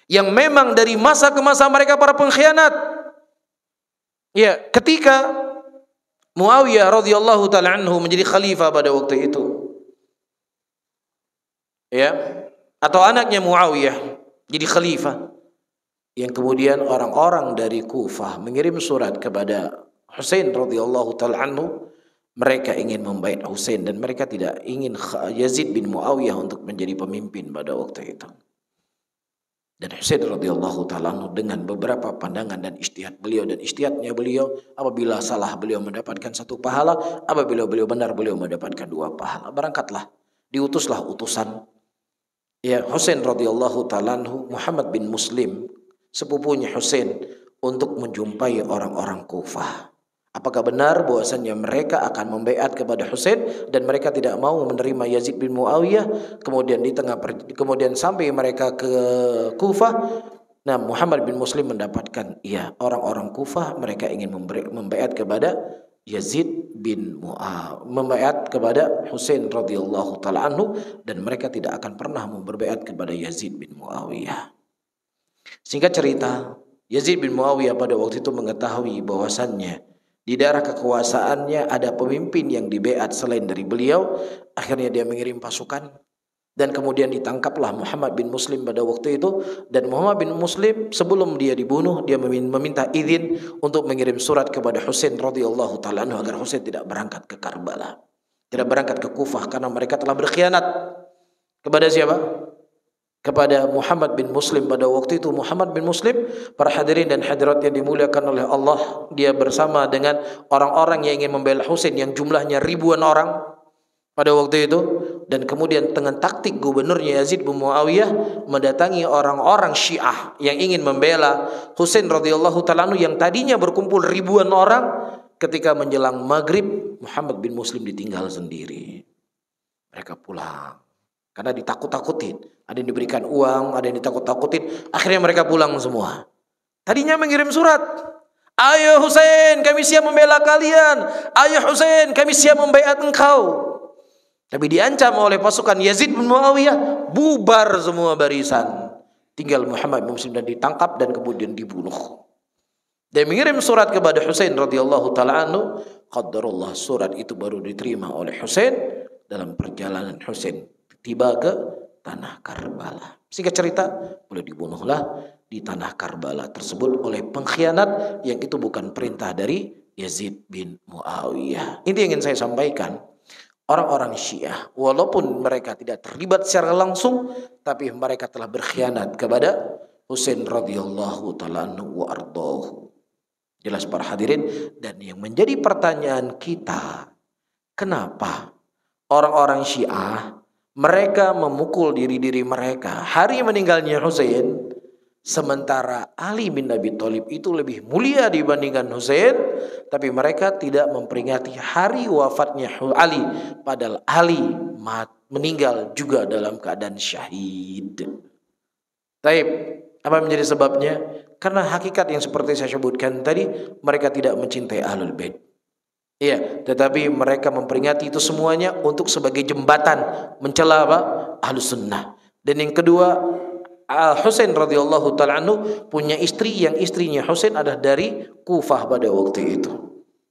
yang memang dari masa ke masa mereka para pengkhianat. Ya, ketika Muawiyah radhiyallahu ta'ala anhu menjadi khalifah pada waktu itu, ya, atau anaknya Muawiyah jadi khalifah, yang kemudian orang-orang dari Kufah mengirim surat kepada Husain radhiyallahu ta'ala anhu. Mereka ingin membaiat Husain dan mereka tidak ingin Yazid bin Muawiyah untuk menjadi pemimpin pada waktu itu. Dan Husain radhiyallahu ta'ala anhu dengan beberapa pandangan dan ijtihad beliau, dan ijtihadnya beliau, apabila salah beliau mendapatkan 1 pahala, apabila beliau benar beliau mendapatkan 2 pahala. Berangkatlah, diutuslah utusan, ya, Husain radhiyallahu ta'ala anhu, Muhammad bin Muslim, sepupunya Husain, untuk menjumpai orang-orang Kufah. Apakah benar bahwasannya mereka akan membaiat kepada Husain dan mereka tidak mau menerima Yazid bin Muawiyah? Kemudian sampai mereka ke Kufah. Nah, Muhammad bin Muslim mendapatkan, iya, orang-orang Kufah mereka ingin membaiat kepada Yazid bin Muawiyah, membaiat kepada Husain radhiyallahu ta'ala anhu, dan mereka tidak akan pernah membaiat kepada Yazid bin Muawiyah. Singkat cerita, Yazid bin Muawiyah pada waktu itu mengetahui bahwasannya di daerah kekuasaannya ada pemimpin yang dibaiat selain dari beliau. Akhirnya dia mengirim pasukan dan kemudian ditangkaplah Muhammad bin Muslim pada waktu itu. Dan Muhammad bin Muslim sebelum dia dibunuh, dia meminta izin untuk mengirim surat kepada Husain radhiyallahu ta'ala anhu agar Husain tidak berangkat ke Karbala, tidak berangkat ke Kufah, karena mereka telah berkhianat kepada siapa? Kepada Muhammad bin Muslim pada waktu itu. Muhammad bin Muslim, para hadirin dan hadirat yang dimuliakan oleh Allah, dia bersama dengan orang-orang yang ingin membela Husain yang jumlahnya ribuan orang pada waktu itu. Dan kemudian dengan taktik gubernurnya Yazid bin Muawiyah mendatangi orang-orang Syiah yang ingin membela Husain radhiyallahu ta'ala anhu yang tadinya berkumpul ribuan orang. Ketika menjelang maghrib, Muhammad bin Muslim ditinggal sendiri. Mereka pulang. Karena ditakut-takutin. Ada yang diberikan uang, ada yang ditakut-takutin. Akhirnya mereka pulang semua. Tadinya mengirim surat. Ayo Husain, kami siap membela kalian. Ayo Husain, kami siap membaiat engkau. Tapi diancam oleh pasukan Yazid bin Muawiyah, bubar semua barisan. Tinggal Muhammad bin Muslim dan ditangkap dan kemudian dibunuh. Dia mengirim surat kepada Husain radhiyallahu taala anhu. Qadarullah, surat itu baru diterima oleh Husain dalam perjalanan Husain tiba ke tanah Karbala. Singkat cerita, boleh dibunuhlah di tanah Karbala tersebut oleh pengkhianat yang itu bukan perintah dari Yazid bin Muawiyah. Ini yang ingin saya sampaikan. Orang-orang Syiah, walaupun mereka tidak terlibat secara langsung, tapi mereka telah berkhianat kepada Husain radhiyallahu taala anhu wa ardhahu. Jelas para hadirin, dan yang menjadi pertanyaan kita, kenapa orang-orang Syiah mereka memukul diri-diri mereka hari meninggalnya Husain, sementara Ali bin Abi Thalib itu lebih mulia dibandingkan Husain, tapi mereka tidak memperingati hari wafatnya Ali, padahal Ali meninggal juga dalam keadaan syahid. Taib, apa menjadi sebabnya? Karena hakikat yang seperti saya sebutkan tadi, mereka tidak mencintai Ahlul Bait. Iya, tetapi mereka memperingati itu semuanya untuk sebagai jembatan mencela apa? Ahlus Sunnah. Dan yang kedua, Husain radhiyallahu taala anhu punya istri yang istrinya Husain adalah dari Kufah pada waktu itu.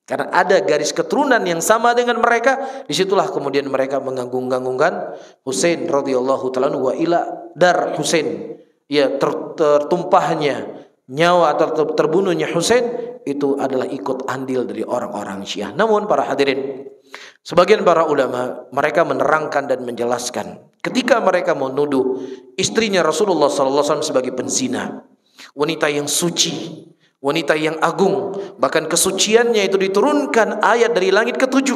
Karena ada garis keturunan yang sama dengan mereka, disitulah kemudian mereka menganggung-anggungkan Husain radhiyallahu taala anhu wa ila dar Husain. Ya, tertumpahnya nyawa atau terbunuhnya Husain itu adalah ikut andil dari orang-orang Syiah. Namun para hadirin, sebagian para ulama mereka menerangkan dan menjelaskan ketika mereka menuduh istrinya Rasulullah SAW sebagai penzina, wanita yang suci, wanita yang agung, bahkan kesuciannya itu diturunkan ayat dari langit ke-7,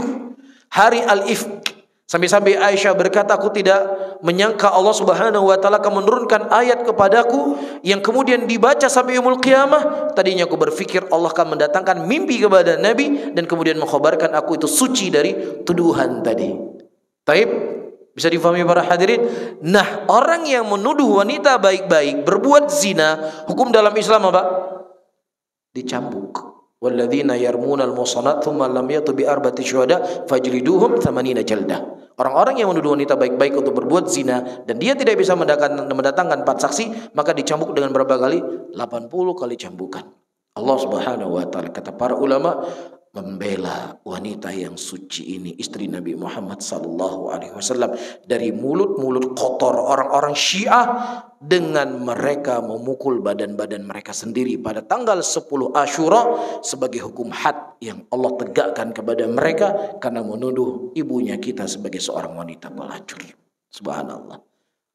hari Al-Ifk. Sampai-sampai Aisyah berkata, aku tidak menyangka Allah Subhanahu wa taala akan menurunkan ayat kepadaku yang kemudian dibaca sampai yaumul qiyamah. Tadinya aku berpikir Allah akan mendatangkan mimpi kepada Nabi dan kemudian mengkhabarkan aku itu suci dari tuduhan tadi. Taib, bisa difahami para hadirin? Nah, orang yang menuduh wanita baik-baik berbuat zina, hukum dalam Islam apa? Dicambuk. Walladzina yarmunal muhsanat tsumma lam yatu bi arba'ati syuhada fajliduhum 80 jaldah. Orang-orang yang menuduh wanita baik-baik untuk berbuat zina dan dia tidak bisa mendatangkan 4 saksi, maka dicambuk dengan berapa kali? 80 kali cambukan. Allah Subhanahu wa taala, kata para ulama, membela wanita yang suci ini, istri Nabi Muhammad sallallahu alaihi wasallam, dari mulut-mulut kotor orang-orang Syiah dengan mereka memukul badan-badan mereka sendiri pada tanggal 10 Asyura sebagai hukum had yang Allah tegakkan kepada mereka karena menuduh ibunya kita sebagai seorang wanita pelacur. Subhanallah.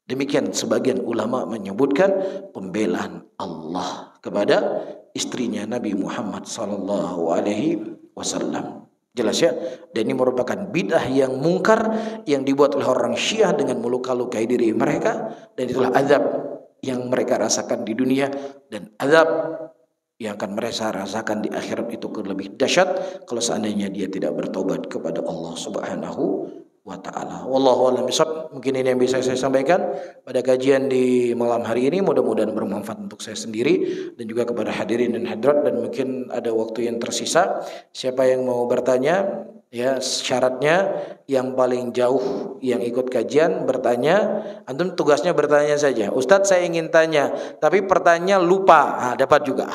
Demikian sebagian ulama menyebutkan pembelaan Allah kepada istrinya Nabi Muhammad sallallahu alaihi wasallam. Jelas ya, dan ini merupakan bid'ah yang mungkar yang dibuat oleh orang Syiah dengan melukai diri mereka, dan itulah azab yang mereka rasakan di dunia dan azab yang akan mereka rasakan di akhirat itu lebih dahsyat kalau seandainya dia tidak bertobat kepada Allah Subhanahu wa ta'ala. Wallahu a'lam bishawab. Mungkin ini yang bisa saya sampaikan pada kajian di malam hari ini, mudah-mudahan bermanfaat untuk saya sendiri dan juga kepada hadirin dan hadirat, dan mungkin ada waktu yang tersisa. Siapa yang mau bertanya, ya syaratnya yang paling jauh yang ikut kajian bertanya. Antum tugasnya bertanya saja, Ustadz saya ingin tanya tapi pertanyaan lupa, dapat juga.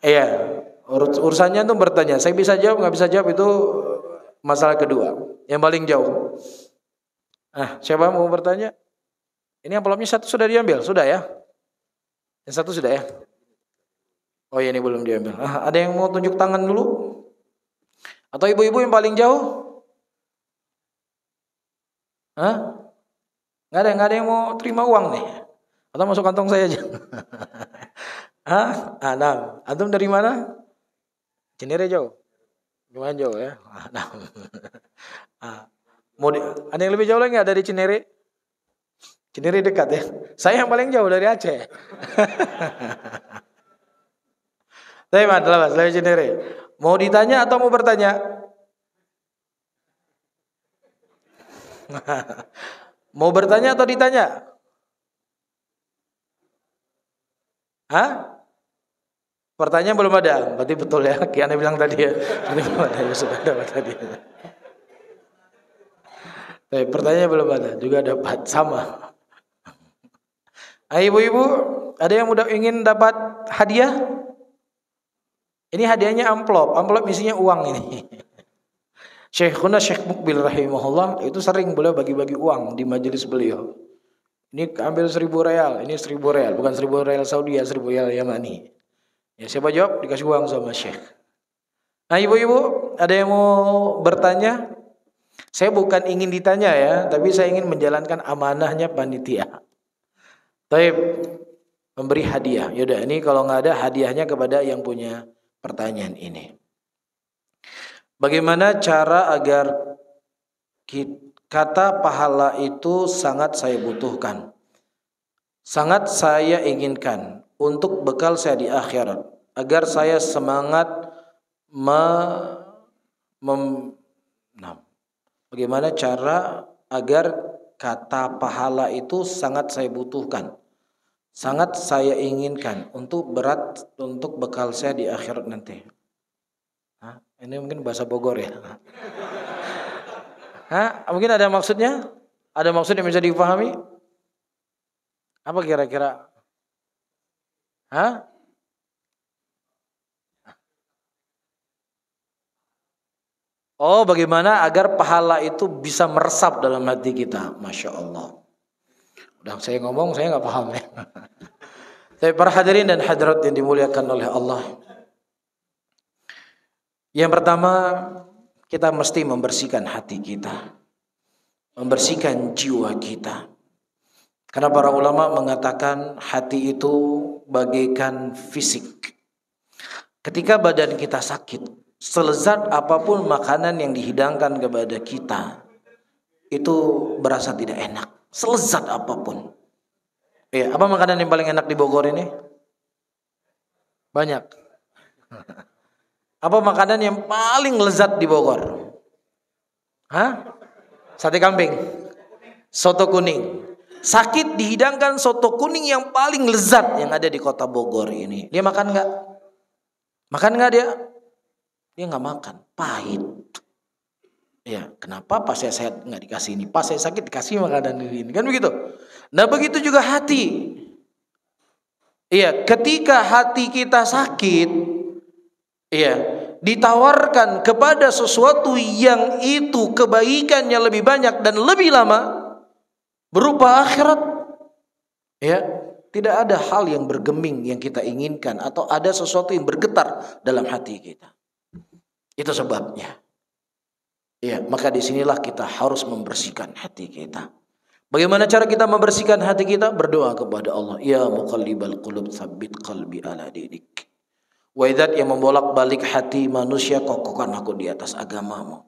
Iya, urusannya antum bertanya, saya bisa jawab nggak bisa jawab itu masalah kedua. Yang paling jauh. Siapa mau bertanya? Ini amplopnya satu sudah diambil, sudah ya? Yang satu sudah ya? Oh ya, ini belum diambil. Ada yang mau tunjuk tangan dulu? Atau ibu-ibu yang paling jauh? Nggak ada yang mau terima uang nih? Atau masuk kantong saya aja? Nah, antum dari mana? Cinere jauh? Lumayan jauh ya. Ada yang lebih jauh lagi nggak dari Cinere? Cinere dekat ya. Saya yang paling jauh dari Aceh. Saya adalah dari Cinere. Mau ditanya atau mau bertanya? Mau bertanya atau ditanya? Hah? Pertanyaan belum ada. Berarti betul ya. Kayak Anda bilang tadi ya. Berarti belum ada. Ya sudah dapat tadi. Tapi pertanyaan belum ada. Juga dapat sama. Ibu-ibu, ada yang udah ingin dapat hadiah? Ini hadiahnya amplop. Amplop isinya uang ini. Syekhuna Syekh Mukbil rahimahullah itu sering beliau bagi-bagi uang di majelis beliau. Ini ambil 1.000 real, ini 1.000 real, bukan 1.000 real Saudi ya, 1.000 real Yamani. Ya siapa jawab dikasih uang sama Syekh. Nah ibu-ibu ada yang mau bertanya? Saya bukan ingin ditanya ya, tapi saya ingin menjalankan amanahnya panitia. Taib memberi hadiah. Yaudah ini kalau nggak ada hadiahnya kepada yang punya pertanyaan ini. Bagaimana cara agar kata pahala itu sangat saya butuhkan, sangat saya inginkan untuk bekal saya di akhirat, agar saya semangat bagaimana cara agar kata pahala itu sangat saya butuhkan, sangat saya inginkan untuk bekal saya di akhirat nanti. Ini mungkin bahasa Bogor ya. Mungkin ada maksudnya? Ada maksud yang bisa dipahami? Apa kira-kira? Oh, bagaimana agar pahala itu bisa meresap dalam hati kita? Masya Allah. Udah saya ngomong, saya nggak paham ya. Tapi para hadirin dan hadirat yang dimuliakan oleh Allah. Yang pertama, kita mesti membersihkan hati kita, membersihkan jiwa kita. Karena para ulama mengatakan hati itu bagaikan fisik. Ketika badan kita sakit, selezat apapun makanan yang dihidangkan kepada kita, itu berasa tidak enak. Selezat apapun. Ya, apa makanan yang paling enak di Bogor ini? Banyak. Apa makanan yang paling lezat di Bogor? Sate kambing, soto kuning. Sakit dihidangkan soto kuning yang paling lezat yang ada di kota Bogor ini. Dia makan nggak? Makan nggak dia? Dia nggak makan, pahit. Ya, kenapa pas saya sehat nggak dikasih ini? Pas saya sakit dikasih makanan ini, kan begitu? Nah begitu juga hati. Iya, ketika hati kita sakit, iya, ditawarkan kepada sesuatu yang itu kebaikannya lebih banyak dan lebih lama berupa akhirat. Ya, tidak ada hal yang bergeming yang kita inginkan atau ada sesuatu yang bergetar dalam hati kita. Itu sebabnya. Ya, maka disinilah kita harus membersihkan hati kita. Bagaimana cara kita membersihkan hati kita? Berdoa kepada Allah. Ya muqallibal qulub tsabbit qalbi ala dinik. Waidat yang membolak-balik hati manusia, kokohkan aku di atas agamamu.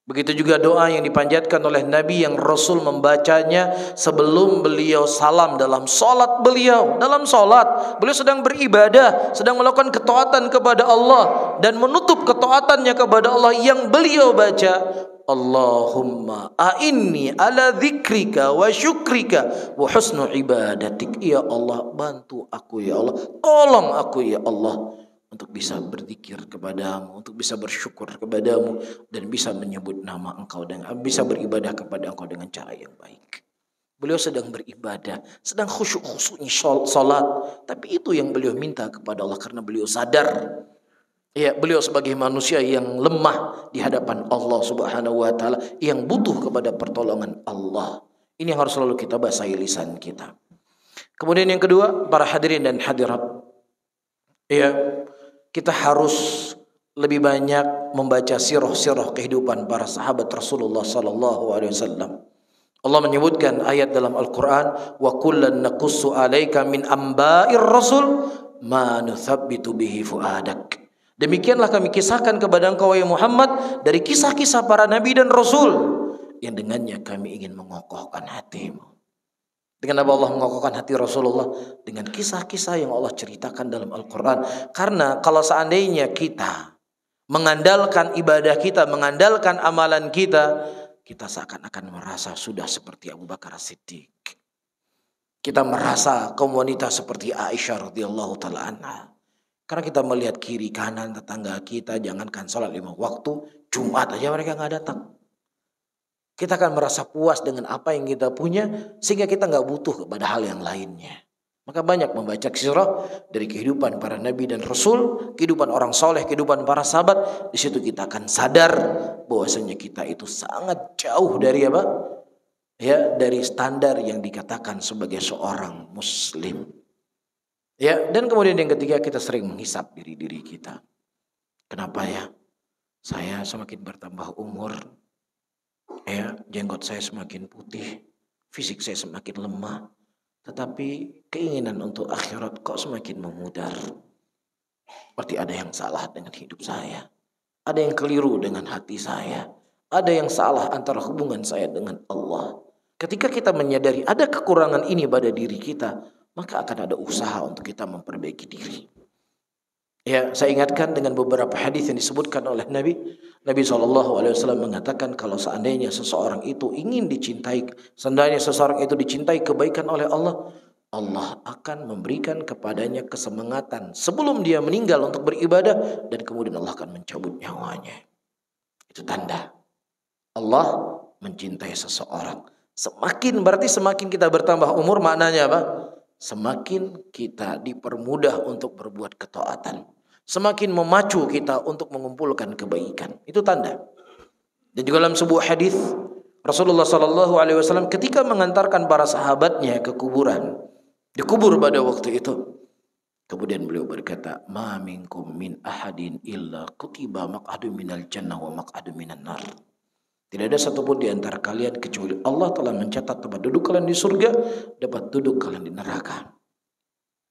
Begitu juga doa yang dipanjatkan oleh Nabi yang Rasul membacanya sebelum beliau salam dalam solat beliau. Dalam solat, beliau sedang beribadah, sedang melakukan ketaatan kepada Allah dan menutup ketaatannya kepada Allah yang beliau baca. Allahumma a'inni ala dzikrika wa syukrika wa husnu ibadatik. Ya Allah, bantu aku ya Allah, tolong aku ya Allah untuk bisa berzikir kepadamu, untuk bisa bersyukur kepadamu, dan bisa menyebut nama engkau dan bisa beribadah kepada engkau dengan cara yang baik. Beliau sedang beribadah, sedang khusyuk-khusyuknya salat, tapi itu yang beliau minta kepada Allah karena beliau sadar, ya, beliau sebagai manusia yang lemah di hadapan Allah Subhanahu wa taala, yang butuh kepada pertolongan Allah. Ini yang harus selalu kita basahi lisan kita. Kemudian yang kedua, para hadirin dan hadirat, ya, kita harus lebih banyak membaca sirah-sirah kehidupan para sahabat Rasulullah sallallahu alaihi wasallam. Allah menyebutkan ayat dalam Al-Qur'an, wa kullan naqussu 'alaika min amba'ir rasul ma nuthabbitu bihi fuadak. Demikianlah kami kisahkan kepada engkau ya Muhammad dari kisah-kisah para nabi dan rasul yang dengannya kami ingin mengokohkan hatimu. Dengan apa Allah mengokohkan hati Rasulullah? Dengan kisah-kisah yang Allah ceritakan dalam Al-Quran. Karena kalau seandainya kita mengandalkan ibadah kita, mengandalkan amalan kita, kita seakan-akan merasa sudah seperti Abu Bakar As-Siddiq. Kita merasa kaum wanita seperti Aisyah radhiyallahu taala anha. Karena kita melihat kiri kanan tetangga kita, jangankan sholat 5 waktu, Jumat aja mereka nggak datang. Kita akan merasa puas dengan apa yang kita punya, sehingga kita nggak butuh kepada hal yang lainnya. Maka banyak membaca sirah dari kehidupan para nabi dan rasul, kehidupan orang soleh, kehidupan para sahabat. Di situ kita akan sadar bahwasanya kita itu sangat jauh dari apa? Ya, dari standar yang dikatakan sebagai seorang muslim. Ya, dan kemudian yang ketiga, kita sering menghisap diri kita. Kenapa ya? Saya semakin bertambah umur, ya, jenggot saya semakin putih, fisik saya semakin lemah, tetapi keinginan untuk akhirat kok semakin memudar. Berarti ada yang salah dengan hidup saya, ada yang keliru dengan hati saya, ada yang salah antara hubungan saya dengan Allah. Ketika kita menyadari ada kekurangan ini pada diri kita, maka akan ada usaha untuk kita memperbaiki diri. Ya, saya ingatkan dengan beberapa hadis yang disebutkan oleh Nabi SAW mengatakan kalau seandainya seseorang itu ingin dicintai, seandainya seseorang itu dicintai kebaikan oleh Allah, Allah akan memberikan kepadanya kesemangatan sebelum dia meninggal untuk beribadah, dan kemudian Allah akan mencabut nyawanya. Itu tanda Allah mencintai seseorang. Berarti semakin kita bertambah umur, maknanya apa? Semakin kita dipermudah untuk berbuat ketaatan, semakin memacu kita untuk mengumpulkan kebaikan. Itu tanda. Dan juga dalam sebuah hadis Rasulullah SAW ketika mengantarkan para sahabatnya ke kuburan, dikubur pada waktu itu, kemudian beliau berkata, "Ma minkum min ahadin illa kutiba maq'adu minal jannah wa maq'adu minan nar." Tidak ada satupun di antara kalian kecuali Allah telah mencatat tempat duduk kalian di surga, dapat duduk kalian di neraka.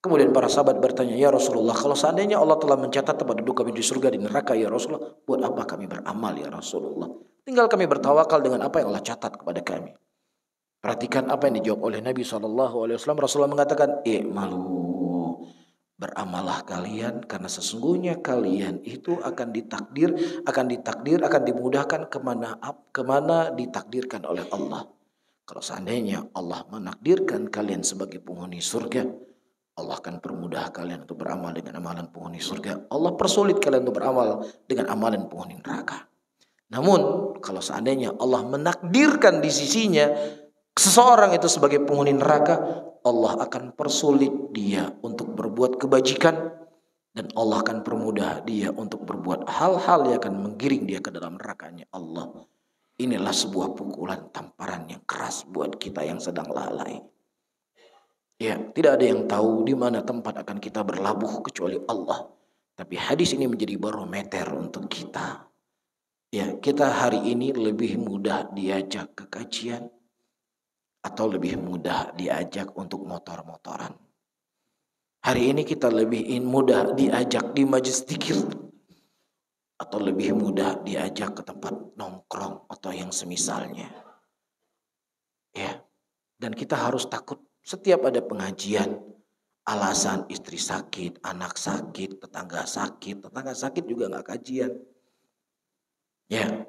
Kemudian para sahabat bertanya, "Ya Rasulullah, kalau seandainya Allah telah mencatat tempat duduk kami di surga, di neraka, ya Rasulullah, buat apa kami beramal ya Rasulullah? Tinggal kami bertawakal dengan apa yang Allah catat kepada kami." Perhatikan apa yang dijawab oleh Nabi SAW. Rasulullah mengatakan, "I'malu, beramalah kalian, karena sesungguhnya kalian itu akan dimudahkan kemana ditakdirkan oleh Allah." Kalau seandainya Allah menakdirkan kalian sebagai penghuni surga, Allah akan permudah kalian untuk beramal dengan amalan penghuni surga. Allah persulit kalian untuk beramal dengan amalan penghuni neraka. Namun kalau seandainya Allah menakdirkan di sisinya seseorang itu sebagai penghuni neraka, Allah akan persulit dia untuk berbuat kebajikan, dan Allah akan permudah dia untuk berbuat hal-hal yang akan menggiring dia ke dalam nerakanya Allah. Inilah sebuah pukulan tamparan yang keras buat kita yang sedang lalai. Ya, tidak ada yang tahu di mana tempat akan kita berlabuh kecuali Allah. Tapi hadis ini menjadi barometer untuk kita. Ya, kita hari ini lebih mudah diajak ke kajian atau lebih mudah diajak untuk motor-motoran. Hari ini kita lebih mudah diajak di majelis zikir atau lebih mudah diajak ke tempat nongkrong atau yang semisalnya. Ya, dan kita harus takut setiap ada pengajian, alasan istri sakit, anak sakit, tetangga sakit juga nggak kajian. Ya,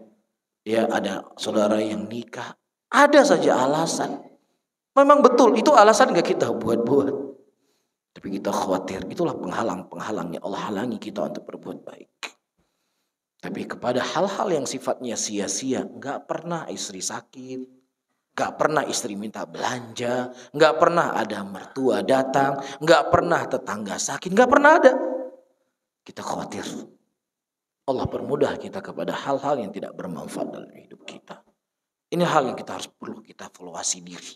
ada saudara yang nikah, ada saja alasan. Memang betul, itu alasan gak kita buat-buat. Tapi kita khawatir, itulah penghalang-penghalangnya. Allah halangi kita untuk berbuat baik. Tapi kepada hal-hal yang sifatnya sia-sia, gak pernah istri sakit, gak pernah istri minta belanja, gak pernah ada mertua datang, gak pernah tetangga sakit, gak pernah ada. Kita khawatir Allah permudah kita kepada hal-hal yang tidak bermanfaat dalam hidup kita. Ini hal yang perlu kita evaluasi diri.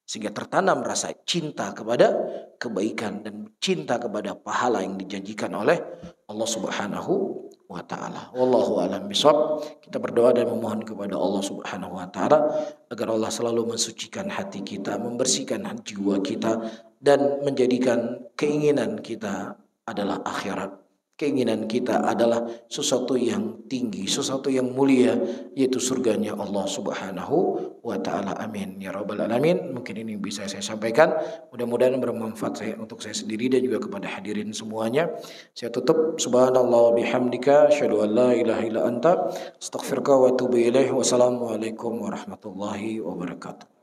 Sehingga tertanam rasa cinta kepada kebaikan dan cinta kepada pahala yang dijanjikan oleh Allah Subhanahu wa ta'ala. Wallahu a'lam bishawab. Kita berdoa dan memohon kepada Allah Subhanahu wa ta'ala agar Allah selalu mensucikan hati kita, membersihkan jiwa kita, dan menjadikan keinginan kita adalah akhirat. Keinginan kita adalah sesuatu yang tinggi, sesuatu yang mulia, yaitu surganya Allah Subhanahu wa Ta'ala. Amin ya Rabbal Alamin. Mungkin ini bisa saya sampaikan, mudah-mudahan bermanfaat untuk saya sendiri dan juga kepada hadirin semuanya. Saya tutup, subhanallah bihamdika, asyhadu an la ilaha illa anta, astaghfiruka wa atubu ilaih. Wassalamualaikum warahmatullahi wabarakatuh.